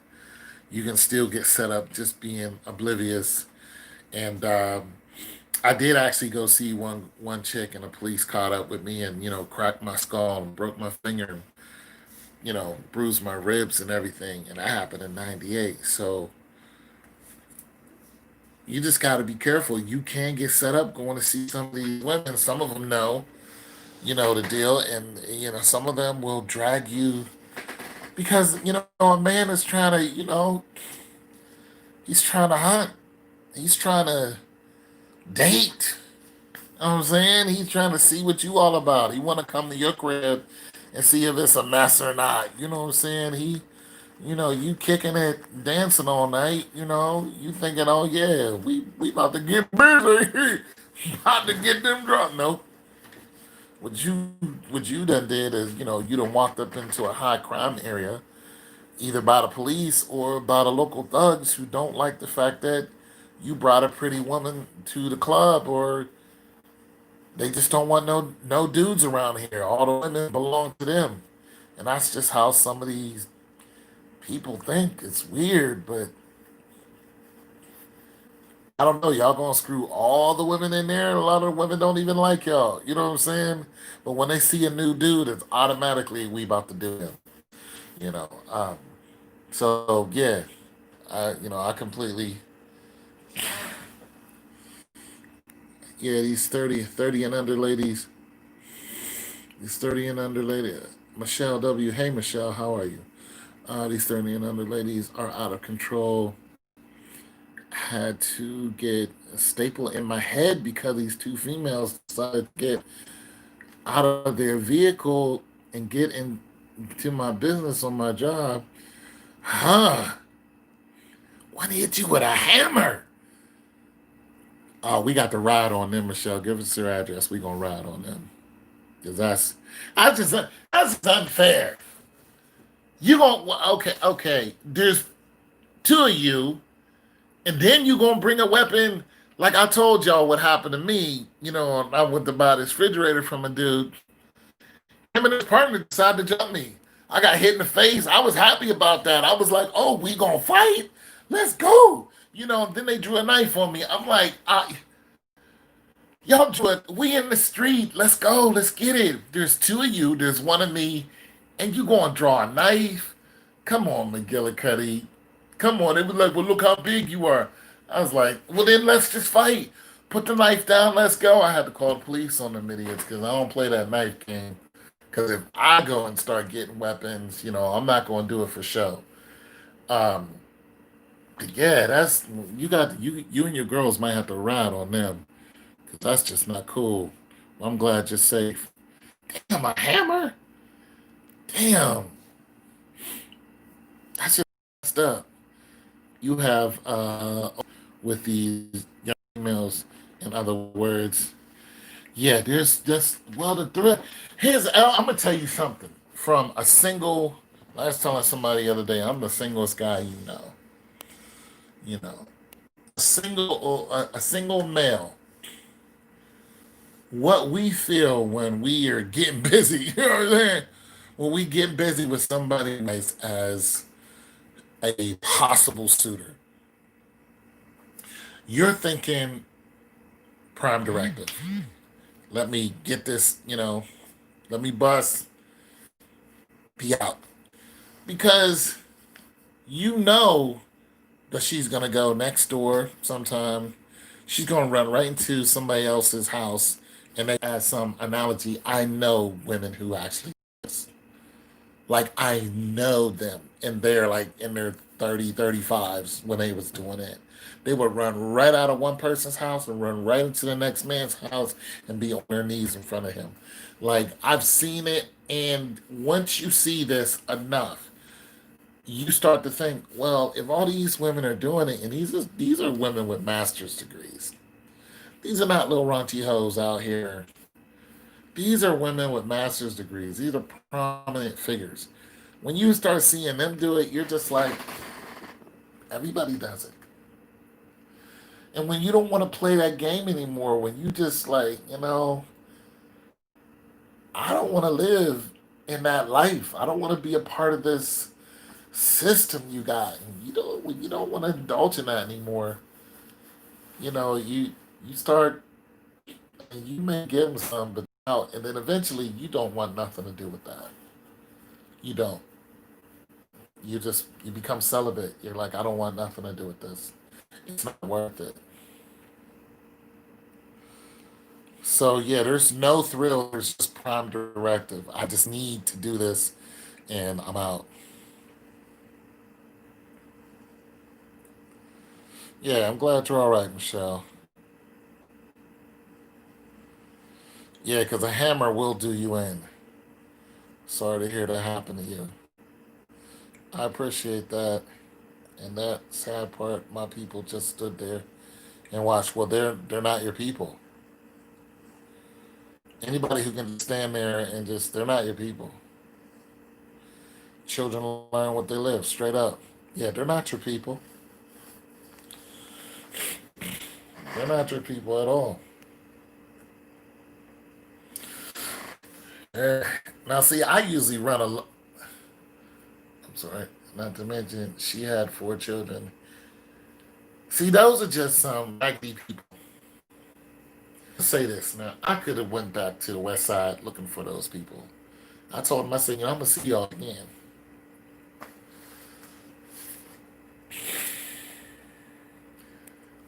You can still get set up just being oblivious. And I did actually go see one chick, and the police caught up with me and cracked my skull and broke my finger and bruised my ribs and everything. And that happened in '98. So you just got to be careful. You can get set up going to see some of these women. Some of them know the deal, and some of them will drag you because a man is trying to he's trying to hunt. He's trying to date. You know what I'm saying? He's trying to see what you all about. He want to come to your crib and see if it's a mess or not. You know what I'm saying? You kicking it, dancing all night. You thinking, oh yeah, we about to get busy, about to get them drunk. No, what you what you done did is you done walked up into a high crime area, either by the police or by the local thugs who don't like the fact that you brought a pretty woman to the club, or they just don't want no dudes around here. All the women belong to them. And that's just how some of these people think. It's weird, but I don't know. Y'all gonna screw all the women in there? A lot of women don't even like y'all. You know what I'm saying? But when they see a new dude, it's automatically we about to do him. You know. So yeah, I completely, yeah, these 30 and under ladies, these 30 and under ladies. Michelle W. Hey Michelle, how are you? These 30 and under ladies are out of control. Had to get a staple in my head because these two females decided to get out of their vehicle and get into my business on my job. Huh? What hit you with a hammer? Oh, we got to ride on them, Michelle. Give us your address. We gonna ride on them. Cause that's just unfair. You gonna okay? There's two of you, and then you gonna bring a weapon. Like I told y'all what happened to me. I went to buy this refrigerator from a dude. Him and his partner decided to jump me. I got hit in the face. I was happy about that. I was like, oh, we gonna fight? Let's go. Then they drew a knife on me. I'm like, y'all drew it. We in the street. Let's go. Let's get it. There's two of you. There's one of me. And you gonna draw a knife? Come on, McGillicuddy. Come on. It was like, well, look how big you are. I was like, well, then let's just fight. Put the knife down. Let's go. I had to call the police on them idiots because I don't play that knife game. Because if I go and start getting weapons, I'm not going to do it for show. Um, but yeah, that's you and your girls might have to ride on them because that's just not cool. Well, I'm glad you're safe. Damn, a hammer? Damn, that's just messed up. You have with these young females, in other words, yeah. There's just the threat. I'm gonna tell you something from a single. I was telling somebody the other day, I'm the singlest guy you know. You know, a single male. What we feel when we are getting busy, you know what I'm saying? When we get busy with somebody nice as a possible suitor, you're thinking prime directive. Let me get this, let me bust, be out. Because you know that she's going to go next door sometime. She's going to run right into somebody else's house. And they add some analogy. I know women who actually, like, I know them. And they're like in their 35s when they was doing it. They would run right out of one person's house and run right into the next man's house and be on their knees in front of him. Like, I've seen it. And once you see this enough, you start to think, well, if all these women are doing it, and these are women with master's degrees. These are not little raunchy hoes out here. These are women with master's degrees. These are prominent figures. When you start seeing them do it, you're just like, everybody does it. And when you don't want to play that game anymore, when you just like, I don't want to live in that life. I don't want to be a part of this system you got. And you don't want to indulge in that anymore. You start and you may give them some, but out, and then eventually you don't want nothing to do with that. You don't. You become celibate. You're like, I don't want nothing to do with this. It's not worth it. So yeah, there's no thrill. There's just prime directive. I just need to do this, and I'm out. Yeah, I'm glad you're all right, Michelle. Yeah, because a hammer will do you in. Sorry to hear that happen to you. I appreciate that. And that sad part, my people just stood there and watched. Well, they're not your people. Anybody who can stand there and just they're not your people. Children learn what they live, straight up. Yeah, they're not your people. They're not your people at all. Eh, Now, see, I usually run I'm sorry. Not to mention, she had 4 children. See, those are just some raggedy people. Let's say this now. I could have went back to the west side looking for those people. I told them, I said, I'm gonna see y'all again.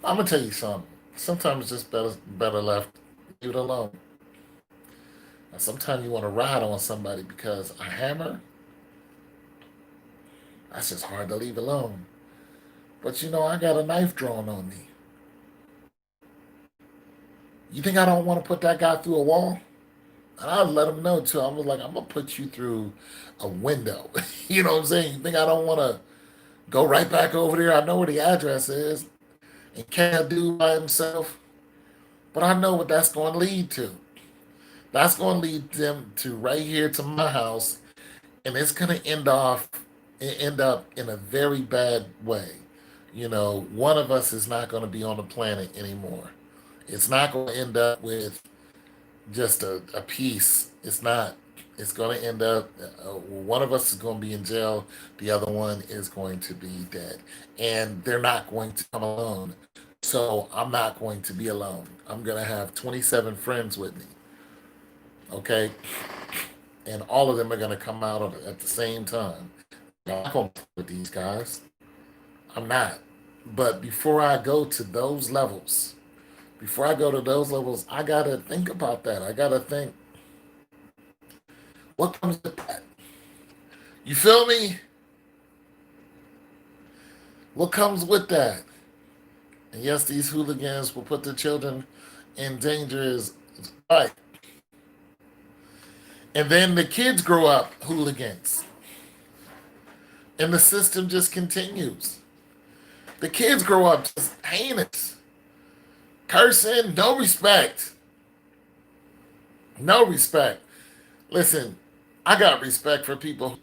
I'm gonna tell you something. Sometimes it's just better left. Leave it alone. And sometimes you want to ride on somebody because a hammer, that's just hard to leave alone. But I got a knife drawn on me. You think I don't want to put that guy through a wall? And I let him know too. I was like, I'm gonna put you through a window. You know what I'm saying? You think I don't want to go right back over there? I know where the address is, and can't do by himself. But I know what that's going to lead to. That's going to lead them to right here to my house, and it's going to end up in a very bad way. One of us is not going to be on the planet anymore. It's not going to end up with just a piece. It's not. It's going to end up, one of us is going to be in jail, the other one is going to be dead. And they're not going to come alone. So I'm not going to be alone. I'm going to have 27 friends with me. Okay. And all of them are going to come out at the same time. I'm not going to with these guys. I'm not. But before I go to those levels, I got to think about that. I got to think, what comes with that? You feel me? What comes with that? And yes, these hooligans will put the children in danger, is right. And then the kids grow up hooligans. And the system just continues. The kids grow up just heinous, cursing, no respect. No respect. Listen, I got respect for people.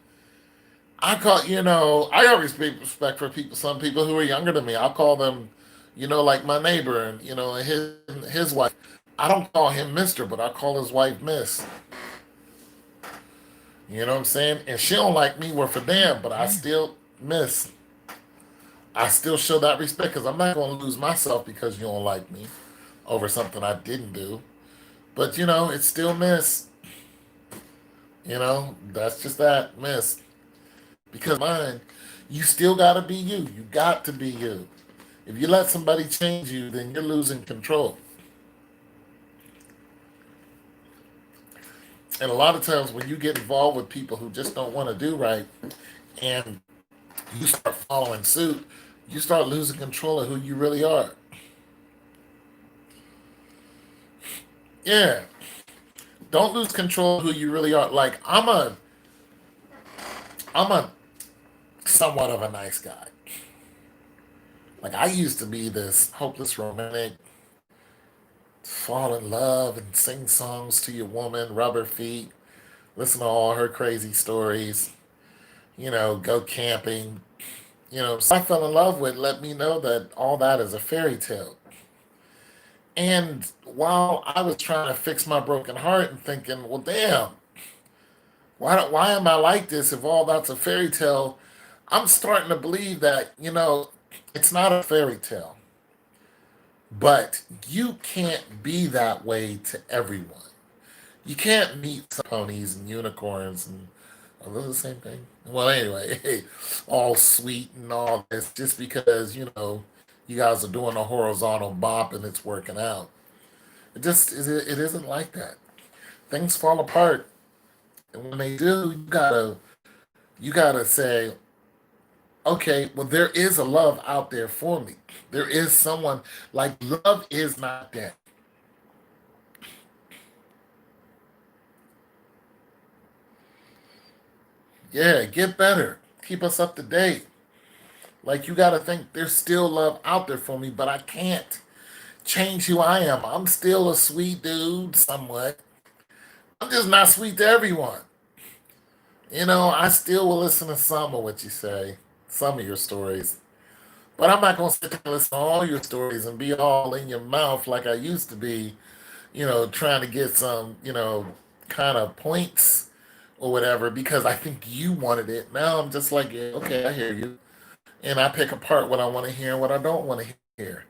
I got respect for people, some people who are younger than me. I'll call them, like my neighbor and, his wife. I don't call him Mister, but I call his wife Miss. You know what I'm saying? And she don't like me worth a damn, but I still Miss. I still show that respect because I'm not going to lose myself because you don't like me over something I didn't do. But, it's still Miss. That's just that, Miss. Because mine, you still got to be you. You got to be you. If you let somebody change you, then you're losing control. And a lot of times when you get involved with people who just don't want to do right and you start following suit, you start losing control of who you really are. Yeah. Don't lose control of who you really are. Like I'm a somewhat of a nice guy. Like I used to be this hopeless romantic, fall in love and sing songs to your woman, rub her feet, listen to all her crazy stories, go camping. So I fell in love with let me know that all that is a fairy tale. And while I was trying to fix my broken heart and thinking, well, damn, why am I like this if all that's a fairy tale? I'm starting to believe that, it's not a fairy tale, but you can't be that way to everyone. You can't meet some ponies and unicorns and are those the same thing? Well, anyway, all sweet and all this just because, you guys are doing a horizontal bop and it's working out. It isn't like that. Things fall apart. And when they do, you gotta say, okay, well, there is a love out there for me. There is someone like love is not dead. Yeah, get better. Keep us up to date. Like you gotta think there's still love out there for me, but I can't change who I am. I'm still a sweet dude, somewhat. I'm just not sweet to everyone. I still will listen to some of what you say, some of your stories. But I'm not gonna sit there and listen to all your stories and be all in your mouth like I used to be, trying to get some, kind of points or whatever because I think you wanted it. Now I'm just like, yeah, okay, I hear you. And I pick apart what I want to hear and what I don't want to hear.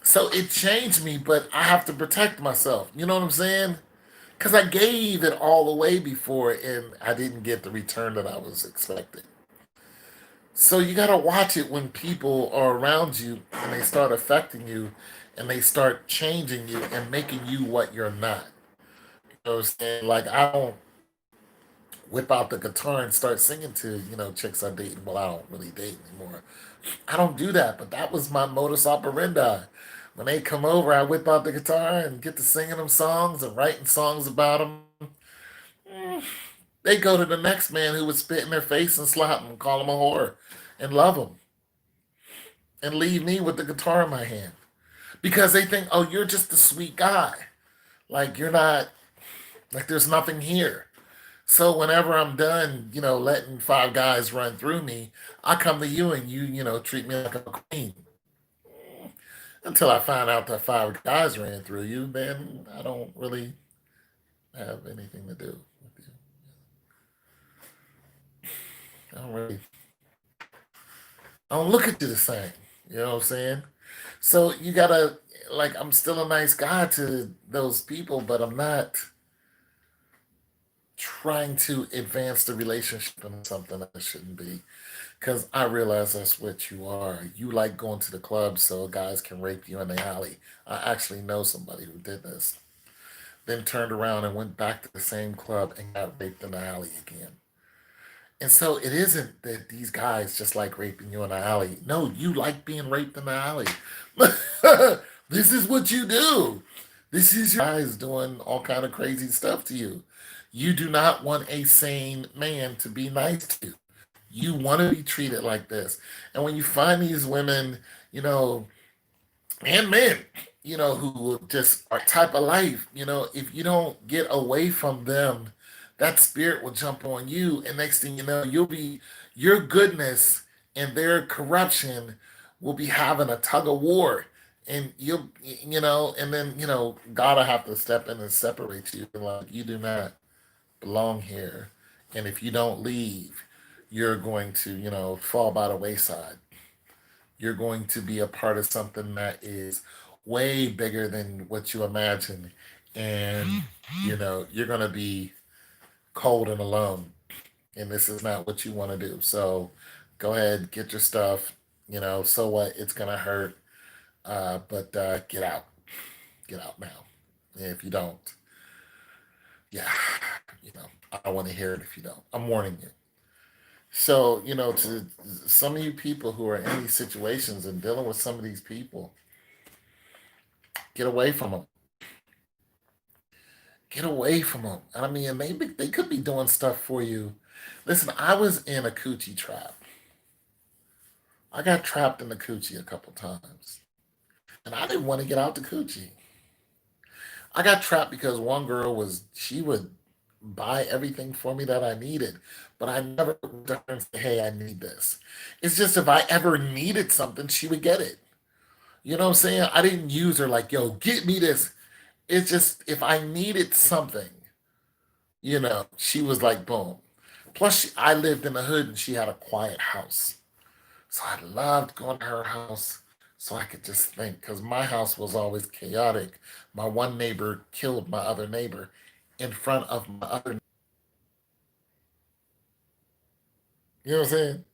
So it changed me, but I have to protect myself. You know what I'm saying? Because I gave it all away before and I didn't get the return that I was expecting. So you got to watch it when people are around you and they start affecting you and they start changing you and making you what you're not. You know what I'm saying? Like, I don't whip out the guitar and start singing to, chicks I date. Well, I don't really date anymore. I don't do that, but that was my modus operandi. When they come over, I whip out the guitar and get to singing them songs and writing songs about them. They go to the next man who would spit in their face and slap them and call them a whore and love them and leave me with the guitar in my hand because they think, oh, you're just a sweet guy. Like you're not, like there's nothing here. So whenever I'm done, letting five guys run through me, I come to you and you treat me like a queen. Until I find out that five guys ran through you, then I don't really have anything to do with you. I don't really, I don't look at you the same. You know what I'm saying? So you gotta, like, I'm still a nice guy to those people, but I'm not trying to advance the relationship into something that it shouldn't be. Because I realize that's what you are. You like going to the club so guys can rape you in the alley. I actually know somebody who did this, then turned around and went back to the same club and got raped in the alley again. And so it isn't that these guys just like raping you in the alley. No, you like being raped in the alley. This is what you do. This is your guys doing all kind of crazy stuff to you. You do not want a sane man to be nice to you. You want to be treated like this. And when you find these women, you know, and men, who just are type of life, if you don't get away from them, that spirit will jump on you. And next thing you know, your goodness and their corruption will be having a tug of war. And and then, God will have to step in and separate you. Like, you do not belong here. And if you don't leave, you're going to, fall by the wayside. You're going to be a part of something that is way bigger than what you imagine. And, you're going to be cold and alone. And this is not what you want to do. So go ahead, get your stuff. So what? It's going to hurt. But get out. Get out now. And if you don't, yeah, I don't want to hear it if you don't. I'm warning you. So, to some of you people who are in these situations and dealing with some of these people, get away from them. Get away from them. I mean, they could be doing stuff for you. Listen, I was in a coochie trap. I got trapped in the coochie a couple times, and I didn't want to get out the coochie. I got trapped because one girl she would buy everything for me that I needed, but I never went to her and say, "Hey, I need this." It's just if I ever needed something, she would get it. You know what I'm saying? I didn't use her like, "Yo, get me this." It's just if I needed something, she was like, boom. Plus, I lived in the hood and she had a quiet house. So I loved going to her house so I could just think because my house was always chaotic. My one neighbor killed my other neighbor in front of my other. You know what I'm saying?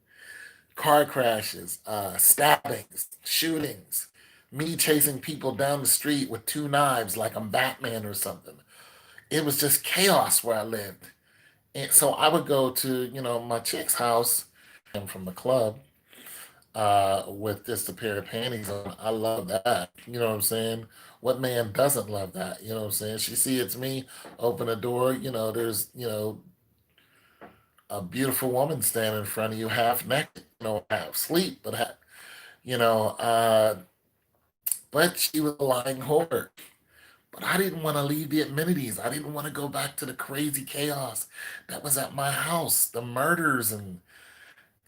Car crashes, stabbings, shootings, me chasing people down the street with two knives like I'm Batman or something. It was just chaos where I lived. And so I would go to, my chick's house and from the club with just a pair of panties on. I love that. You know what I'm saying? What man doesn't love that? You know what I'm saying? She see it's me, open the door, there's, a beautiful woman standing in front of you, half naked, half asleep, but you know, uh, but she was a lying whore. But I didn't want to leave the amenities. I didn't want to go back to the crazy chaos that was at my house, the murders and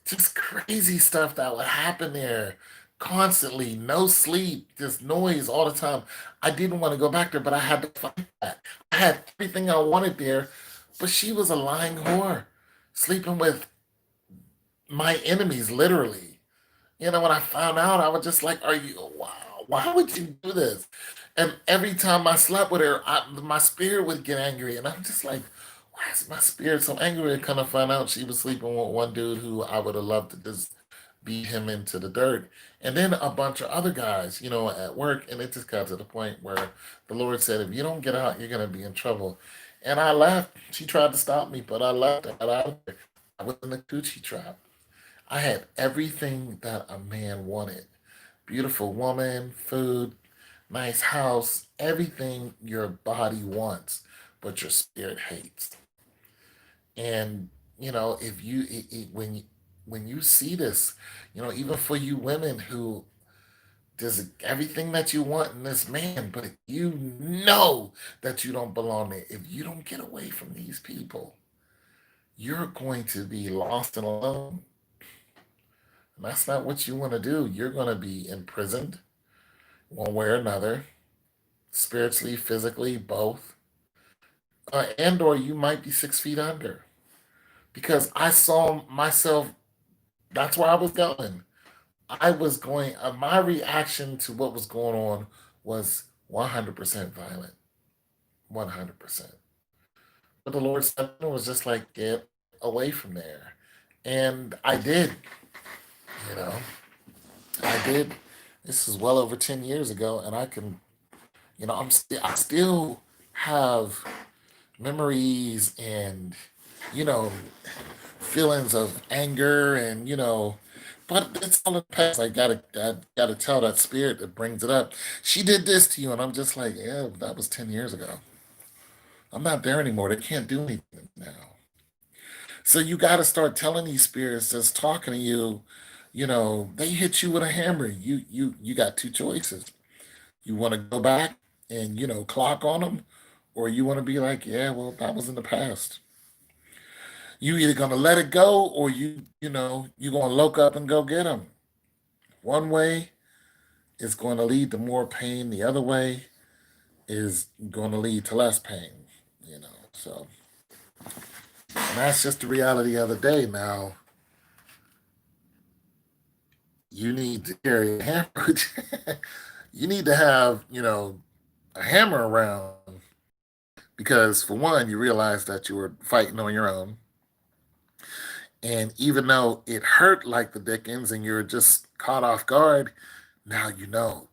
just crazy stuff that would happen there constantly, no sleep, just noise all the time. I didn't want to go back there, but I had to fight that. I had everything I wanted there, but she was a lying whore, sleeping with my enemies, literally. When I found out, I was just like, "Are you? Wow, why would you do this?" And every time I slept with her, my spirit would get angry, and I'm just like, "Why is my spirit so angry?" And kind of find out she was sleeping with one dude who I would have loved to just beat him into the dirt, and then a bunch of other guys, at work, and it just got to the point where the Lord said, "If you don't get out, you're gonna be in trouble." And I left. She tried to stop me, but I left. I got out of there. I was in the coochie trap. I had everything that a man wanted: beautiful woman, food, nice house, everything your body wants, but your spirit hates. And if when you see this, even for you women who there's everything that you want in this man, but you know that you don't belong there. If you don't get away from these people, you're going to be lost and alone. And that's not what you want to do. You're going to be imprisoned one way or another, spiritually, physically, both. And or you might be 6 feet under. because I saw myself. That's where I was going. I was going. My reaction to what was going on was 100% violent. 100%. But the Lord said it was just like, get away from there. And I did, you know, I did. This is well over 10 years ago, and I can, I still have memories and, you know, feelings of anger and, but it's all in the past. I gotta tell that spirit that brings it up. She did this to you, and I'm just like, yeah, that was 10 years ago. I'm not there anymore. They can't do anything now. So you got to start telling these spirits that's talking to you, they hit you with a hammer. You got two choices. You want to go back and clock on them, or you want to be like, yeah, well, that was in the past. You either gonna let it go, or you gonna look up and go get them. One way is going to lead to more pain. The other way is going to lead to less pain. So and that's just the reality of the day. Now you need to carry a hammer. You need to have a hammer around because for one, you realize that you were fighting on your own, and even though it hurt like the Dickens, and you're just caught off guard, now you know.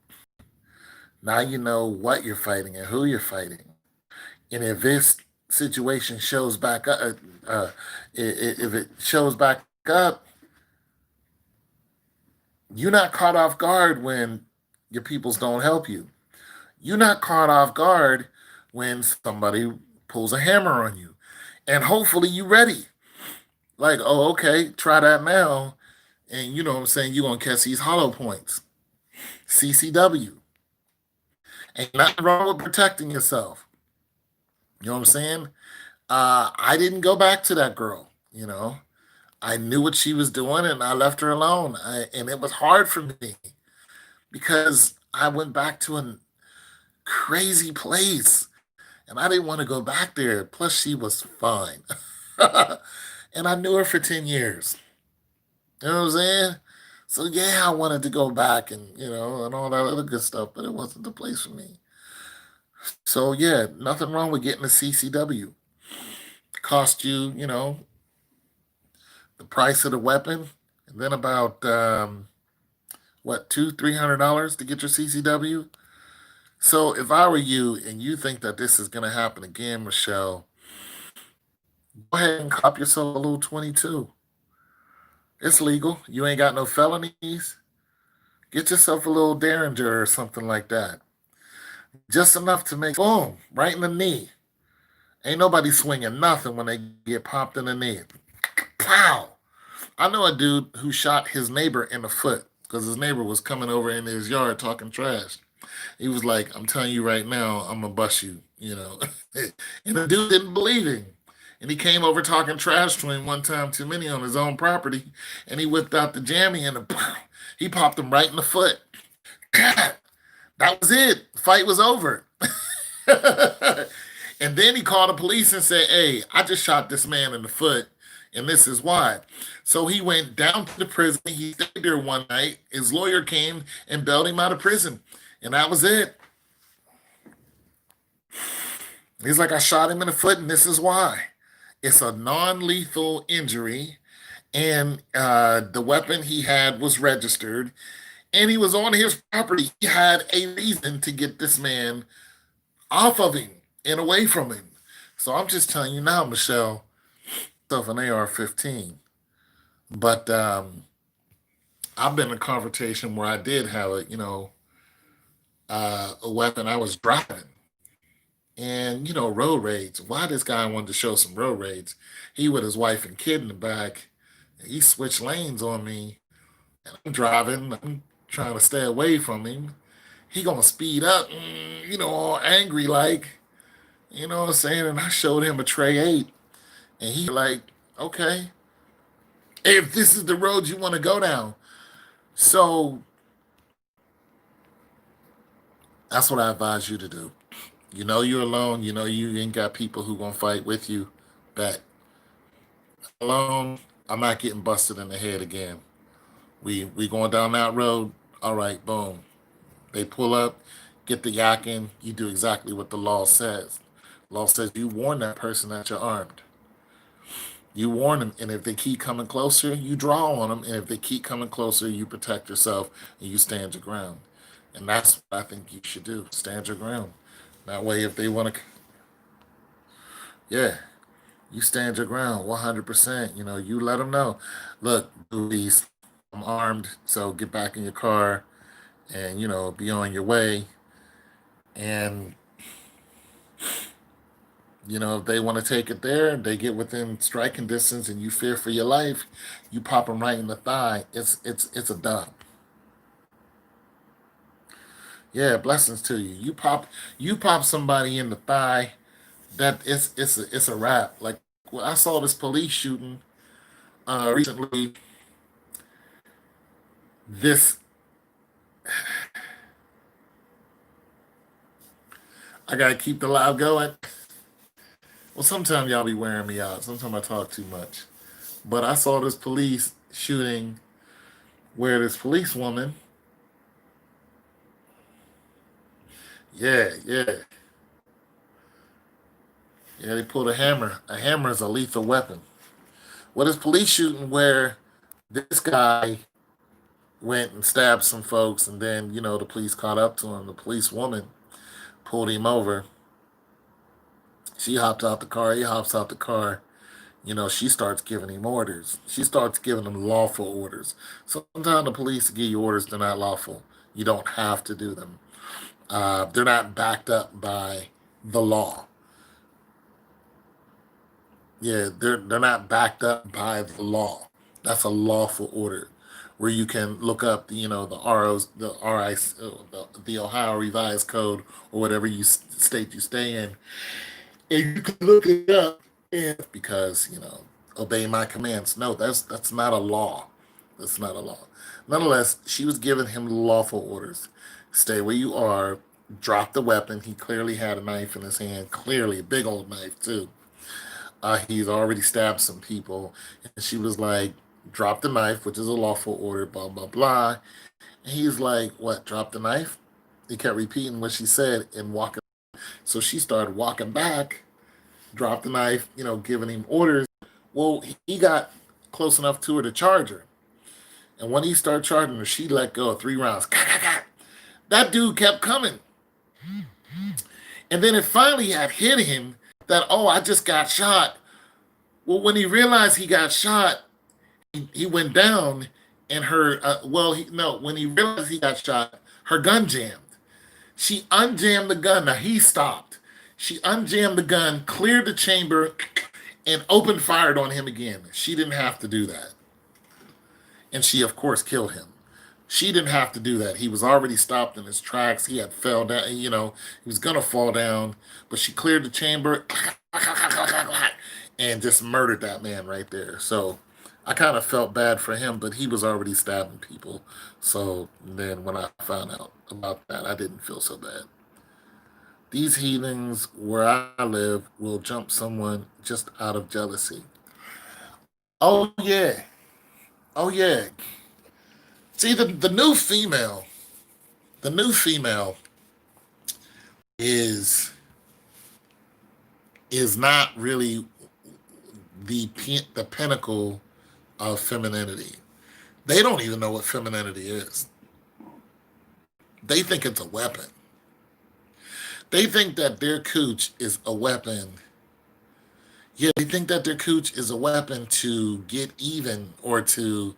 Now you know what you're fighting and who you're fighting. And if this situation shows back up, if it shows back up, you're not caught off guard when your peoples don't help you. You're not caught off guard when somebody pulls a hammer on you. And hopefully you ready. Like, oh, okay, try that now. And you know what I'm saying? You're going to catch these hollow points. CCW. Ain't nothing wrong with protecting yourself. You know what I'm saying? I didn't go back to that girl. I knew what she was doing and I left her alone. And it was hard for me because I went back to a crazy place and I didn't want to go back there. Plus, she was fine. And I knew her for 10 years. You know what I'm saying? So, yeah, I wanted to go back and all that other good stuff, but it wasn't the place for me. So, yeah, nothing wrong with getting a CCW. Cost you, the price of the weapon, and then about what, $200-300 to get your CCW. So if I were you and you think that this is going to happen again, Michelle, go ahead and cop yourself a little 22. It's legal. You ain't got no felonies. Get yourself a little Derringer or something like that. Just enough to make boom right in the knee. Ain't nobody swinging nothing when they get popped in the knee. Pow! I know a dude who shot his neighbor in the foot because his neighbor was coming over in his yard talking trash. He was like, I'm telling you right now, I'm gonna bust you. And the dude didn't believe him. And he came over talking trash to him one time too many on his own property, and he whipped out the jammy and he popped him right in the foot. God, that was it. Fight was over. And then he called the police and said, hey, I just shot this man in the foot, and this is why. So he went down to the prison. He stayed there one night. His lawyer came and bailed him out of prison. And that was it. He's like, I shot him in the foot, and this is why. It's a non lethal injury, and the weapon he had was registered, and he was on his property. He had a reason to get this man off of him and away from him. So I'm just telling you now, Michelle, stuff an AR-15. But I've been in a confrontation where I did have a weapon. I was driving, and road rage. Why this guy wanted to show some road rage? He with his wife and kid in the back. He switched lanes on me, and I'm driving. I'm trying to stay away from him. He gonna speed up, all angry like, you know what I'm saying? And I showed him a tray 8, and he like, okay, if this is the road you want to go down. So that's what I advise you to do. You know you're alone. You know you ain't got people who gonna fight with you. Bet alone, I'm not getting busted in the head again. We going down that road. All right, boom. They pull up, get the yakking. You do exactly what the law says. Law says you warn that person that you're armed. You warn them, and if they keep coming closer, you draw on them, and if they keep coming closer, you protect yourself and you stand your ground. And that's what I think you should do. Stand your ground. That way, if they want to, yeah, you stand your ground 100%. You know, you let them know, look, boobies, I'm armed, so get back in your car and, be on your way. And, if they want to take it there, they get within striking distance and you fear for your life, you pop them right in the thigh. It's a dub. Yeah, blessings to you. You pop somebody in the thigh, that it's a wrap. Like, well, I saw this police shooting recently. This I gotta keep the live going. Well, sometimes y'all be wearing me out. Sometimes I talk too much. But I saw this police shooting where this policewoman, yeah, yeah, yeah, they pulled a hammer. A hammer is a lethal weapon. Well, this police shooting where this guy went and stabbed some folks, and then the police caught up to him. The police woman pulled him over. She hopped out the car. He hops out the car. She starts giving him orders. She starts giving him lawful orders. Sometimes the police give you orders they're not lawful. You don't have to do them. They're not backed up by the law. Yeah, they're not backed up by the law. That's a lawful order, where you can look up, the ROs, the RI, the Ohio Revised Code, or whatever state you stay in, and you can look it up. And because obey my commands. No, that's not a law. That's not a law. Nonetheless, she was giving him lawful orders. Stay where you are. Drop the weapon. He clearly had a knife in his hand. Clearly, a big old knife too. He's already stabbed some people, and she was like, "Drop the knife," which is a lawful order. Blah blah blah. And he's like, "What? Drop the knife?" He kept repeating what she said and walking. So she started walking back, dropped the knife, giving him orders. Well, he got close enough to her to charge her. And when he started charging her, she let go of 3 rounds. That dude kept coming. And then it finally had hit him that, oh, I just got shot. Well, when he realized he got shot, he went down and no, when he realized he got shot, her gun jammed. She unjammed the gun. Now he stopped. She unjammed the gun, cleared the chamber, and opened fired on him again. She didn't have to do that. And she, of course, killed him. She didn't have to do that. He was already stopped in his tracks. He had fell down, he was going to fall down, but she cleared the chamber and just murdered that man right there. So I kind of felt bad for him, but he was already stabbing people. So then when I found out about that, I didn't feel so bad. These heathens where I live will jump someone just out of jealousy. Oh, yeah. Oh, yeah. See, the new female is not really the pinnacle of femininity. They don't even know what femininity is. They think it's a weapon. They think that their cooch is a weapon. Yeah, they think that their cooch is a weapon to get even or to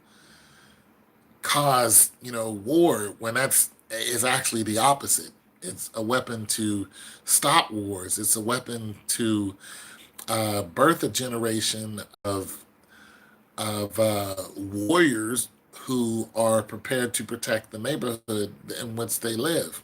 cause, war, when that's is actually the opposite. It's a weapon to stop wars. It's a weapon to birth a generation of warriors who are prepared to protect the neighborhood in which they live.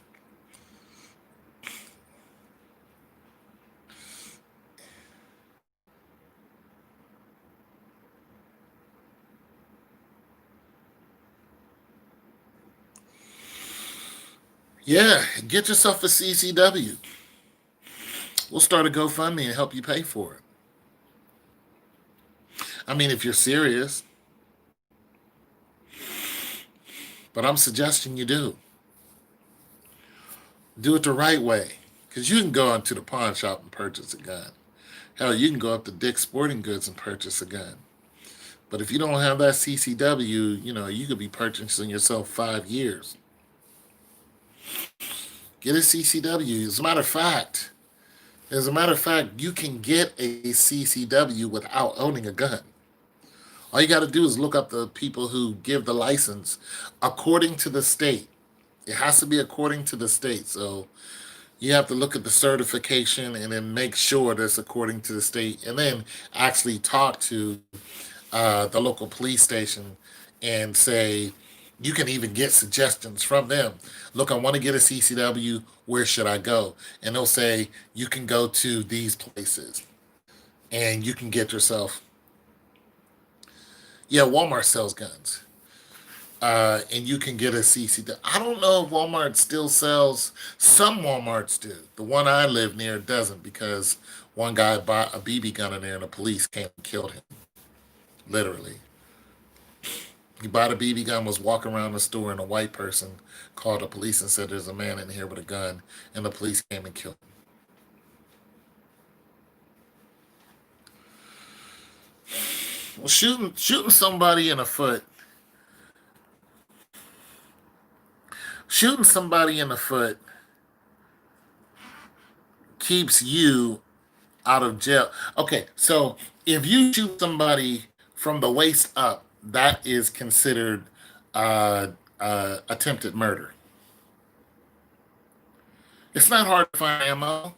Yeah, get yourself a CCW. We'll start a GoFundMe and help you pay for it. I mean, if you're serious, but I'm suggesting you do it the right way, because you can go into the pawn shop and purchase a gun. Hell, you can go up to Dick's Sporting Goods and purchase a gun. But if you don't have that CCW, you could be purchasing yourself 5 years. Get a CCW. As a matter of fact, you can get a CCW without owning a gun. All you got to do is look up the people who give the license according to the state. It has to be according to the state. So you have to look at the certification and then make sure that's according to the state, and then actually talk to the local police station and say, you can even get suggestions from them. Look, I want to get a CCW. Where should I go? And they'll say, you can go to these places and you can get yourself. Yeah, Walmart sells guns. And you can get a CCW. I don't know if Walmart still sells. Some Walmarts do. The one I live near doesn't, because one guy bought a BB gun in there and the police came and killed him. Literally. He bought a BB gun, was walking around the store, and a white person called the police and said, there's a man in here with a gun, and the police came and killed him. Well, shooting somebody in the foot, shooting somebody in the foot keeps you out of jail. Okay, so if you shoot somebody from the waist up, that is considered uh, attempted murder. It's not hard to find ammo.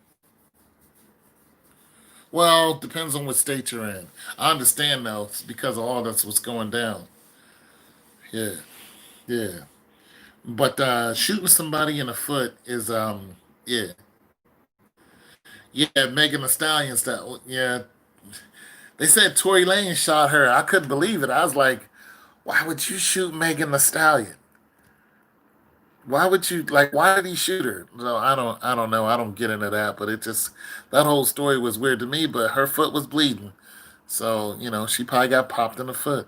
Well, depends on what state you're in. I understand though, it's because of all that's what's going down. Yeah, yeah. But shooting somebody in the foot is yeah, yeah. Megan Thee Stallion stuff. Yeah, they said Tory Lane shot her. I couldn't believe it. I was like, why would you shoot Megan Thee Stallion? Why would you, like? Why did he shoot her? No, I don't know. I don't get into that. But it just, that whole story was weird to me. But her foot was bleeding, so she probably got popped in the foot.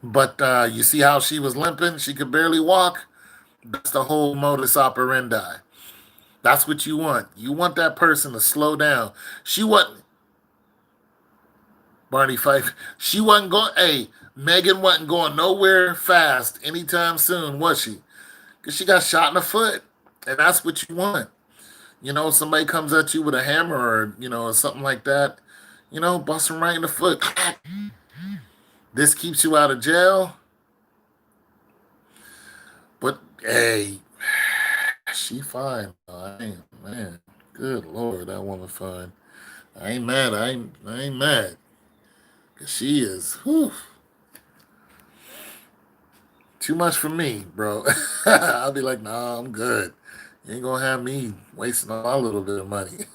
But you see how she was limping? She could barely walk. That's the whole modus operandi. That's what you want. You want that person to slow down. She wasn't Barney Fife. She wasn't going. Hey, Megan wasn't going nowhere fast anytime soon, was she? Because she got shot in the foot, and that's what you want. Somebody comes at you with a hammer, or something like that. Bust them right in the foot. This keeps you out of jail. But hey, she fine. I ain't, man. Good Lord, that woman fine. I ain't mad. I ain't mad. 'Cause she is, whew, too much for me, bro. I'll be like, nah, I'm good. You ain't gonna have me wasting all my little bit of money.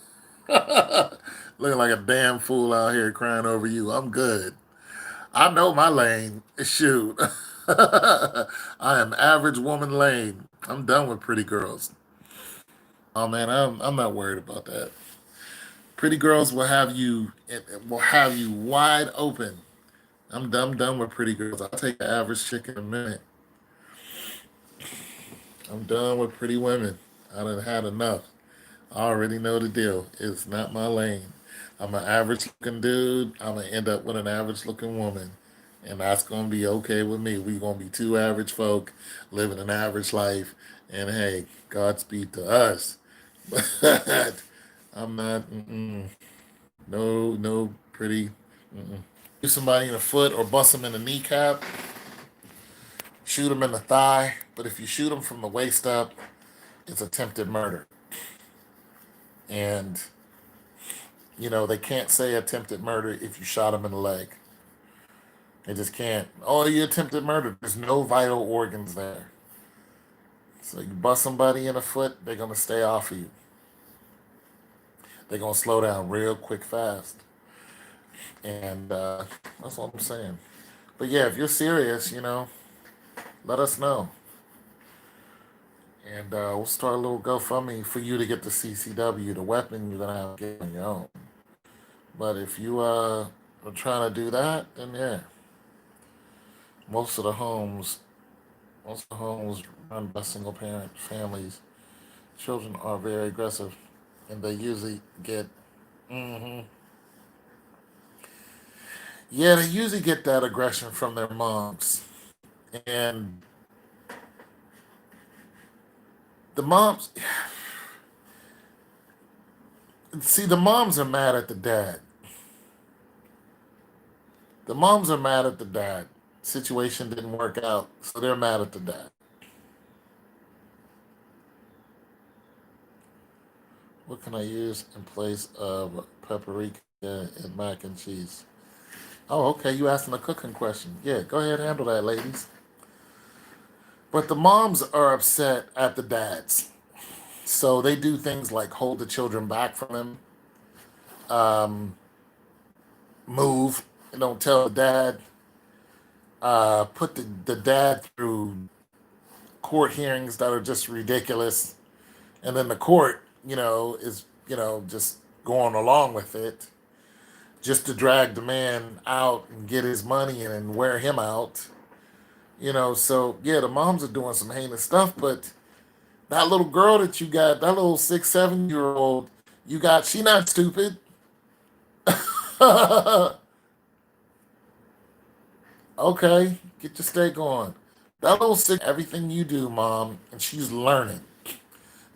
Looking like a damn fool out here crying over you. I'm good. I know my lane. Shoot. I am average woman lane. I'm done with pretty girls. Oh man, I'm not worried about that. Pretty girls will have you wide open. I'm done with pretty girls. I'll take the average chick in a minute. I'm done with pretty women. I done had enough. I already know the deal. It's not my lane. I'm an average looking dude. I'm gonna end up with an average looking woman. And that's gonna be okay with me. We gonna be two average folk living an average life. And hey, Godspeed to us. But I'm not. No, no, pretty. Shoot somebody in the foot or bust them in the kneecap. Shoot them in the thigh. But if you shoot them from the waist up, it's attempted murder. And they can't say attempted murder if you shot them in the leg. They just can't. Oh, you attempted murder. There's no vital organs there. So you bust somebody in the foot, they're gonna stay off of you. They're gonna slow down real quick, fast. And that's what I'm saying. But yeah, if you're serious, let us know. And we'll start a little GoFundMe for you to get the CCW, the weapon you're gonna have to get on your own. But if you are trying to do that, then yeah, most of the homes, most of the homes run by single parent families. Children are very aggressive, and they usually get, hmm yeah, they usually get that aggression from their moms, and the moms, see, the moms are mad at the dad. The moms are mad at the dad. Situation didn't work out, so they're mad at the dad. What can I use in place of paprika and mac and cheese? Oh, okay. You asking a cooking question? Yeah, go ahead, handle that, ladies. But the moms are upset at the dads, so they do things like hold the children back from him, move, and don't tell the dad, put the dad through court hearings that are just ridiculous, and then the court, is just going along with it just to drag the man out and get his money and wear him out. So yeah, the moms are doing some heinous stuff, but that little girl that you got, that little 6, 7 year old you got, she not stupid. Okay, get your steak on. That little sick everything you do, mom, and she's learning.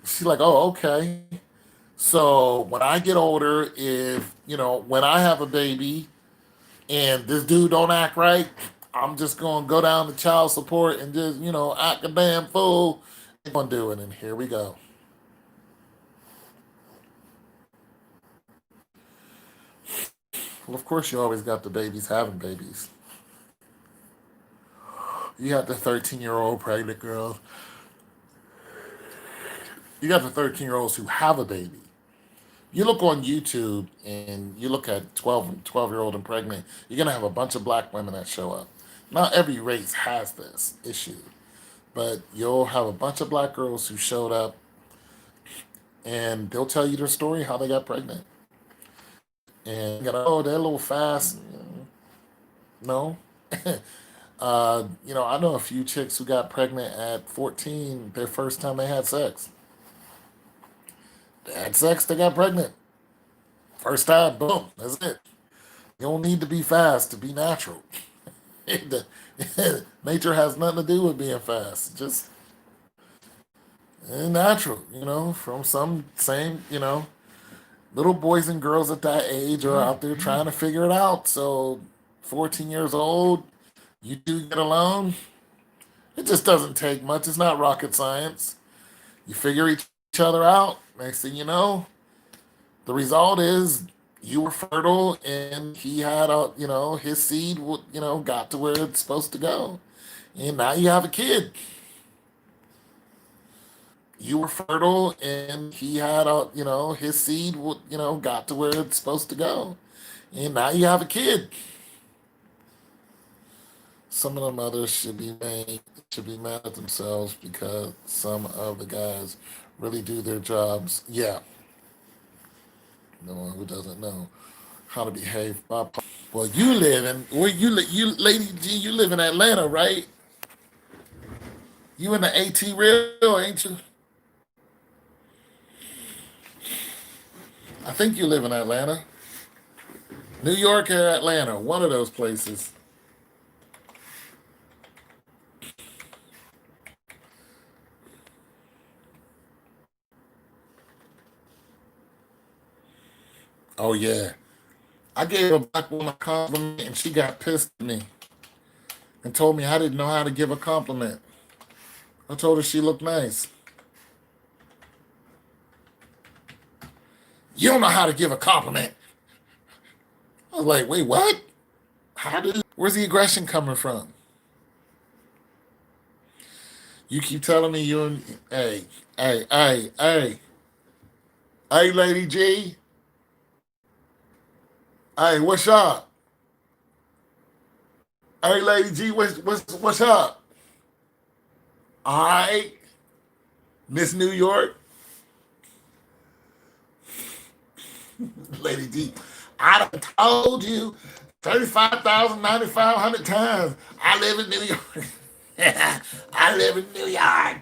She's like, oh, okay. So when I get older, if when I have a baby and this dude don't act right, I'm just gonna go down to child support and just act a damn fool. I'm gonna do it, and here we go. Well, of course, you always got the babies having babies. You got the 13-year-old pregnant girl. You got the 13-year-olds who have a baby. You look on YouTube and you look at 12-year-old and pregnant, you're going to have a bunch of black women that show up. Not every race has this issue, but you'll have a bunch of black girls who showed up and they'll tell you their story, how they got pregnant. And, they're a little fast. No. I know a few chicks who got pregnant at 14, their first time they had sex. They had sex, they got pregnant. First time, boom, that's it. You don't need to be fast to be natural. Nature has nothing to do with being fast. Just natural, from some same, little boys and girls at that age are out there trying to figure it out. So 14 years old, you do get alone. It just doesn't take much. It's not rocket science. You figure each other out. Next thing you know, the result is you were fertile and he had his seed, got to where it's supposed to go. And now you have a kid. You were fertile and he had his seed, got to where it's supposed to go. And now you have a kid. Some of the mothers should be mad at themselves because some of the guys really do their jobs. Yeah, no one who doesn't know how to behave. Well, you live in where you Lady G, you live in Atlanta, right? You in the AT real, ain't you? I think you live in Atlanta, New York, or Atlanta, one of those places. Oh yeah, I gave a black woman a compliment and she got pissed at me and told me I didn't know how to give a compliment. I told her she looked nice. You don't know how to give a compliment. I was like, wait, what? Where's the aggression coming from? You keep telling me you and hey, Lady G, hey, what's up? Hey, Lady G, what's up? All right, Miss New York, Lady G. I done told you 35,000, 9,500 times. I live in New York. I live in New York.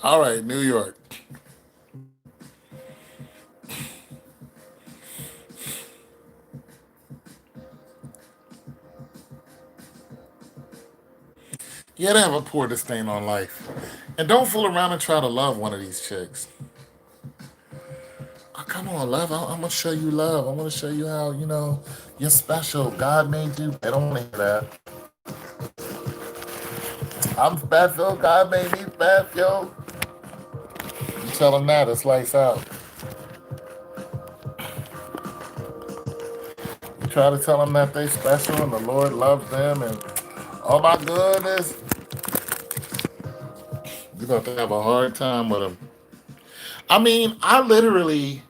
All right, New York. Yeah, they have a poor disdain on life. And don't fool around and try to love one of these chicks. Oh, come on, love. I'm going to show you love. I'm going to show you how, you're special. God made you. They don't want to hear that. I'm special. God made me special. You tell them that, it's lights out. You try to tell them that they special and the Lord loves them and, oh my goodness, you're going to have a hard time with them. I mean, I literally,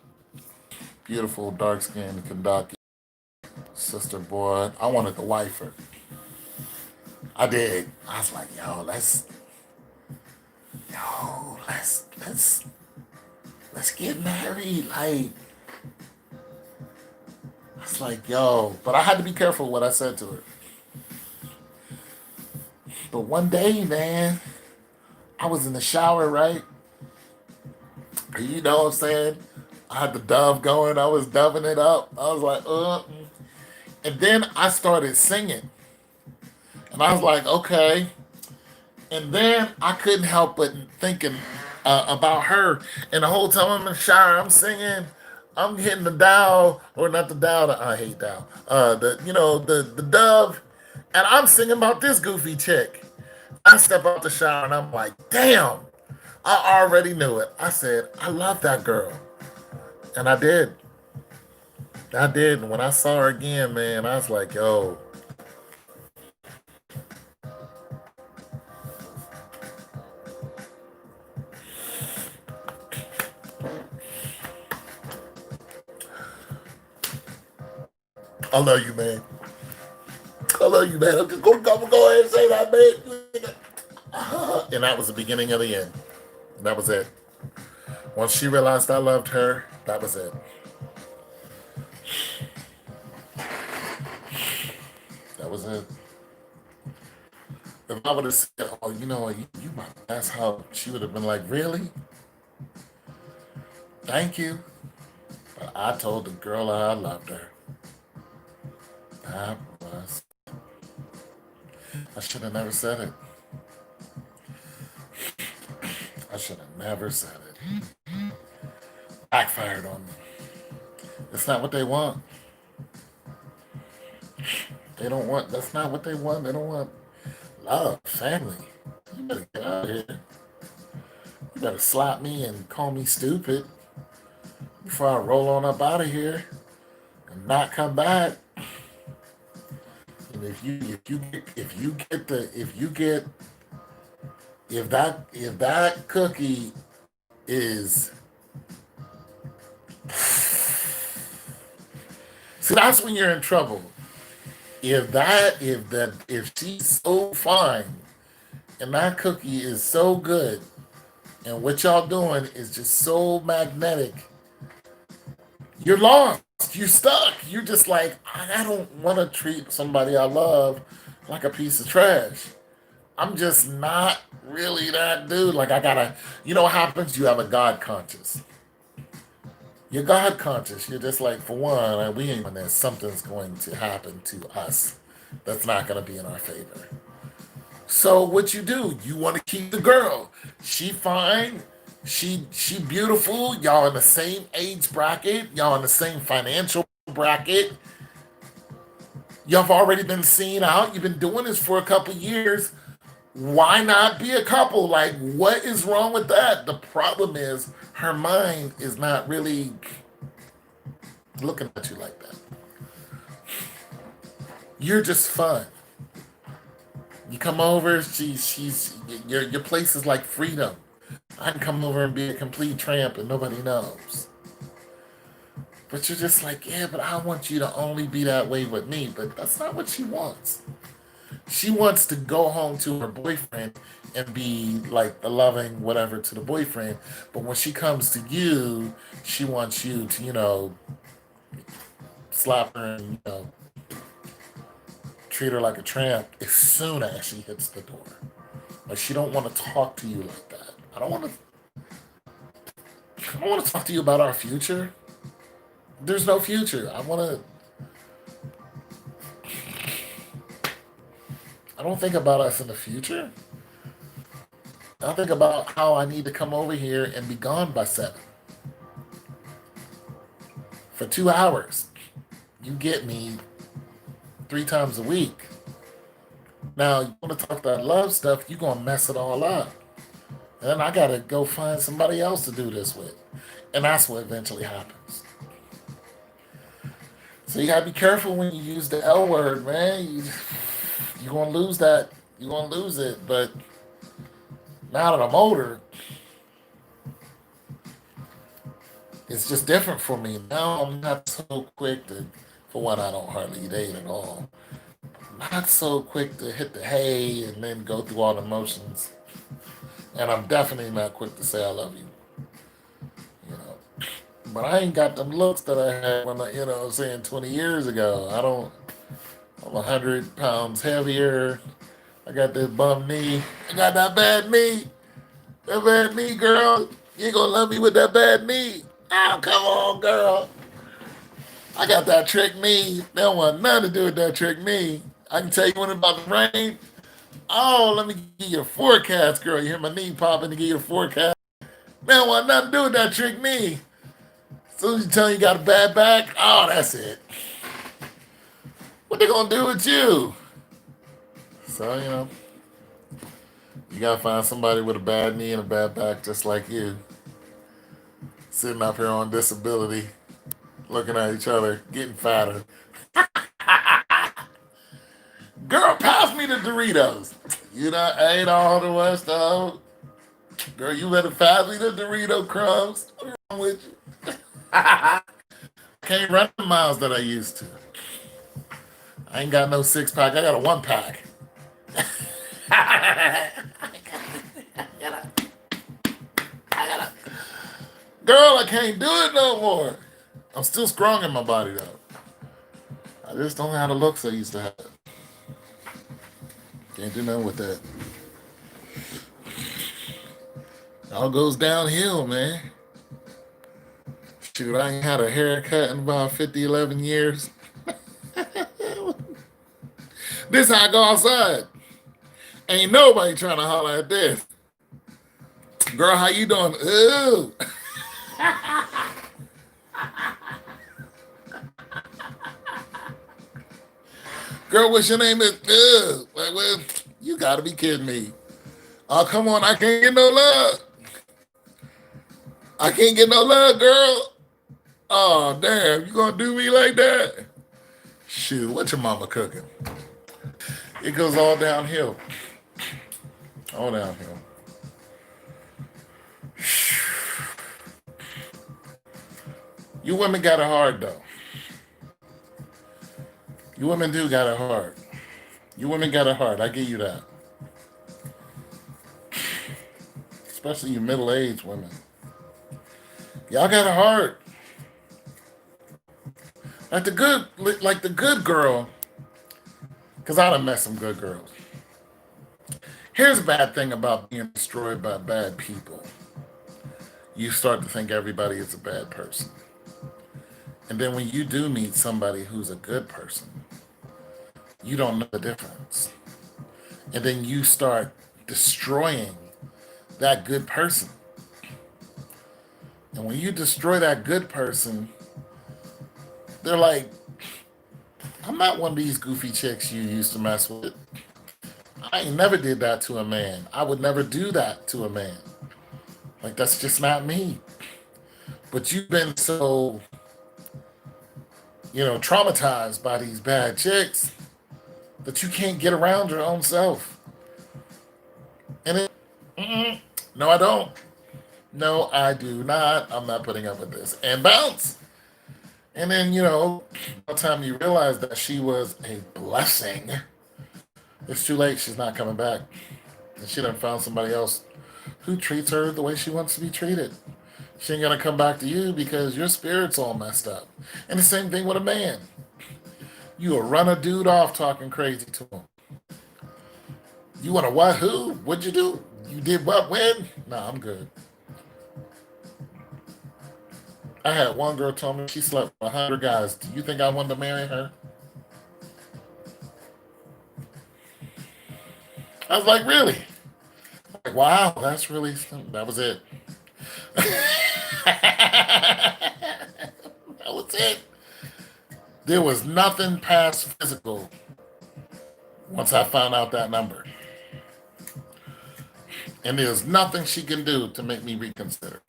beautiful, dark-skinned Kandaki sister boy, I wanted to wife her. I did. I was like, let's get married. Like, I was like, but I had to be careful what I said to her. But one day, man, I was in the shower, right? You know what I'm saying? I had the dove going. I was doving it up. I was like, And then I started singing. And I was like, okay. And then I couldn't help but thinking about her. And the whole time I'm in the shower, I'm singing. I'm hitting the dial, or not the dial. I hate dial. The dove, and I'm singing about this goofy chick. I step out the shower and I'm like, damn, I already knew it. I said, I love that girl, and I did. I did. And when I saw her again, man, I was like, yo, I love you, man. I love you, man. I'm just gonna go ahead and say that, man. And that was the beginning of the end. And that was it. Once she realized I loved her, that was it. That was it. If I would have said, "Oh, you my that's how," she would have been like, "Really? Thank you." But I told the girl I loved her. That was. I should have never said it. I should have never said it. Backfired on me. It's not what they want. They don't want. That's not what they want. They don't want love, family. You better get out of here. You better slap me and call me stupid before I roll on up out of here and not come back. And if that cookie is, see, that's when you're in trouble. If she's so fine and that cookie is so good and what y'all doing is just so magnetic, you're lost. You're stuck. You're just like, I don't want to treat somebody I love like a piece of trash. I'm just not really that dude. Like, I gotta, you know what happens? You have a God conscious. You're God conscious. You're just like, for one, we ain't when there's something's going to happen to us that's not going to be in our favor. So what you do? You want to keep the girl. She fine. She beautiful. Y'all in the same age bracket. Y'all in the same financial bracket. Y'all have already been seen out. You've been doing this for a couple years. Why not be a couple? Like, what is wrong with that? The problem is her mind is not really looking at you like that. You're just fun. You come over, she's your place is like freedom. I can come over and be a complete tramp and nobody knows. But you're just like, yeah, but I want you to only be that way with me. But that's not what she wants. She wants to go home to her boyfriend and be like the loving whatever to the boyfriend. But when she comes to she wants you to, slap her and, treat her like a tramp as soon as she hits the door. Like she don't want to talk to you like that. I don't want to talk to you about our future. There's no future. I don't think about us in the future. I think about how I need to come over here and be gone by 7 for 2 hours. You get me 3 times a week. Now you want to talk that love stuff, you're gonna mess it all up. And then I gotta go find somebody else to do this with. And that's what eventually happens. So you gotta be careful when you use the L word, man. You're gonna lose that. You're gonna lose it. But now that I'm older, it's just different for me. Now I'm not so quick to, for one, I don't hardly date at all. Not so quick to hit the hay and then go through all the motions. And I'm definitely not quick to say I love you. You know. But I ain't got them looks that I had when saying 20 years ago. I'm 100 pounds heavier. I got this bum knee. I got that bad knee. That bad knee, girl. You ain't gonna love me with that bad knee. Oh, come on, girl. I got that trick knee. They don't want nothing to do with that trick knee. I can tell you when it's about to rain. Oh, let me give you a forecast, girl. You hear my knee popping to give you a forecast. They don't want nothing to do with that trick knee. As soon as you tell you got a bad back, oh, that's it. What they gonna do with you? So, you gotta find somebody with a bad knee and a bad back just like you. Sitting up here on disability, looking at each other, getting fatter. Girl, pass me the Doritos. You done ate all the rest of them. Girl, you better pass me the Dorito crumbs. What's wrong with you? Can't run the miles that I used to. I ain't got no 6-pack. I got a 1-pack. Girl, I can't do it no more. I'm still strong in my body though. I just don't have the looks I used to have. Can't do nothing with that. It all goes downhill, man. Shoot, I ain't had a haircut in about 50, 11 years. This how I go outside. Ain't nobody trying to holler at this. Girl, how you doing? Ooh. Girl, what's your name? Is like, well, you gotta be kidding me. Oh, come on, I can't get no love. I can't get no love, girl. Oh, damn, you gonna do me like that? Shoot, what your mama cooking? It goes all downhill. All downhill. You women got it hard though. You women do got it hard. You women got it hard. I give you that. Especially you middle-aged women. Y'all got it hard. Like the good girl. Cause I done met some good girls. Here's a bad thing about being destroyed by bad people. You start to think everybody is a bad person. And then when you do meet somebody who's a good person, you don't know the difference. And then you start destroying that good person. And when you destroy that good person, they're like, I'm not one of these goofy chicks you used to mess with. I ain't never did that to a man. I would never do that to a man. Like, that's just not me. But you've been so, traumatized by these bad chicks that you can't get around your own self. And no, I don't. No, I do not. I'm not putting up with this. And bounce. And then, by the time you realize that she was a blessing, it's too late. She's not coming back. And she done found somebody else who treats her the way she wants to be treated. She ain't gonna come back to you because your spirit's all messed up. And the same thing with a man. You will run a dude off talking crazy to him. You want to what? Who? What'd you do? You did what? When? Nah, I'm good. I had one girl tell me she slept with 100 guys. Do you think I wanted to marry her? I was like, really? Like, wow, that's really, that was it. That was it. There was nothing past physical once I found out that number. And there's nothing she can do to make me reconsider.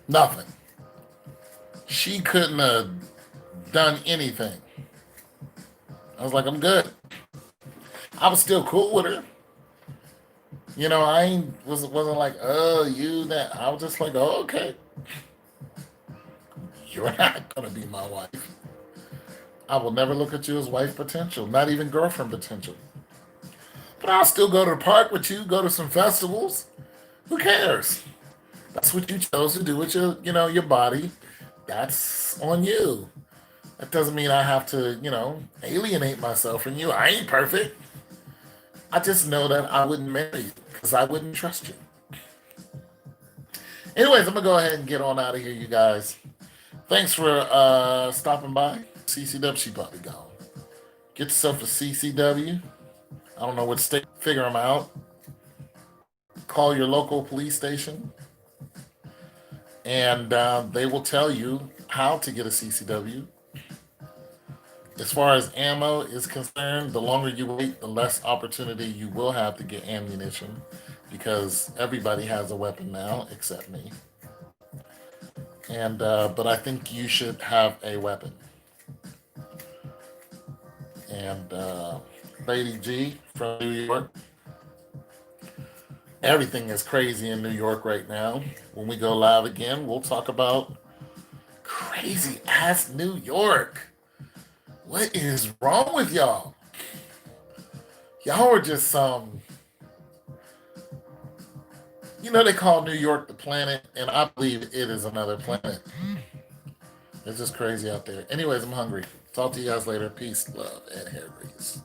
Nothing. She couldn't have done anything. I was like, I'm good. I was still cool with her. You know, I ain't wasn't like, oh, you that. I was just like, oh, okay, you're not gonna be my wife. I will never look at you as wife potential, not even girlfriend potential. But I'll still go to the park with you, go to some festivals. Who cares? That's what you chose to do with your body. That's on you. That doesn't mean I have to, alienate myself from you. I ain't perfect. I just know that I wouldn't marry you because I wouldn't trust you. Anyways, I'm gonna go ahead and get on out of here, you guys. Thanks for stopping by. CCW, she probably gone. Get yourself a CCW. I don't know what state. Figure them out. Call your local police station, and they will tell you how to get a CCW. As far as ammo is concerned, the longer you wait, the less opportunity you will have to get ammunition because everybody has a weapon now except me. And but I think you should have a weapon. And Lady G from New York, everything is crazy in New York right now. When we go live again, we'll talk about crazy ass New York. What is wrong with y'all? Y'all are just they call New York the planet, and I believe it is another planet. It's just crazy out there. Anyways, I'm hungry. Talk to you guys later. Peace, love, and hair grease.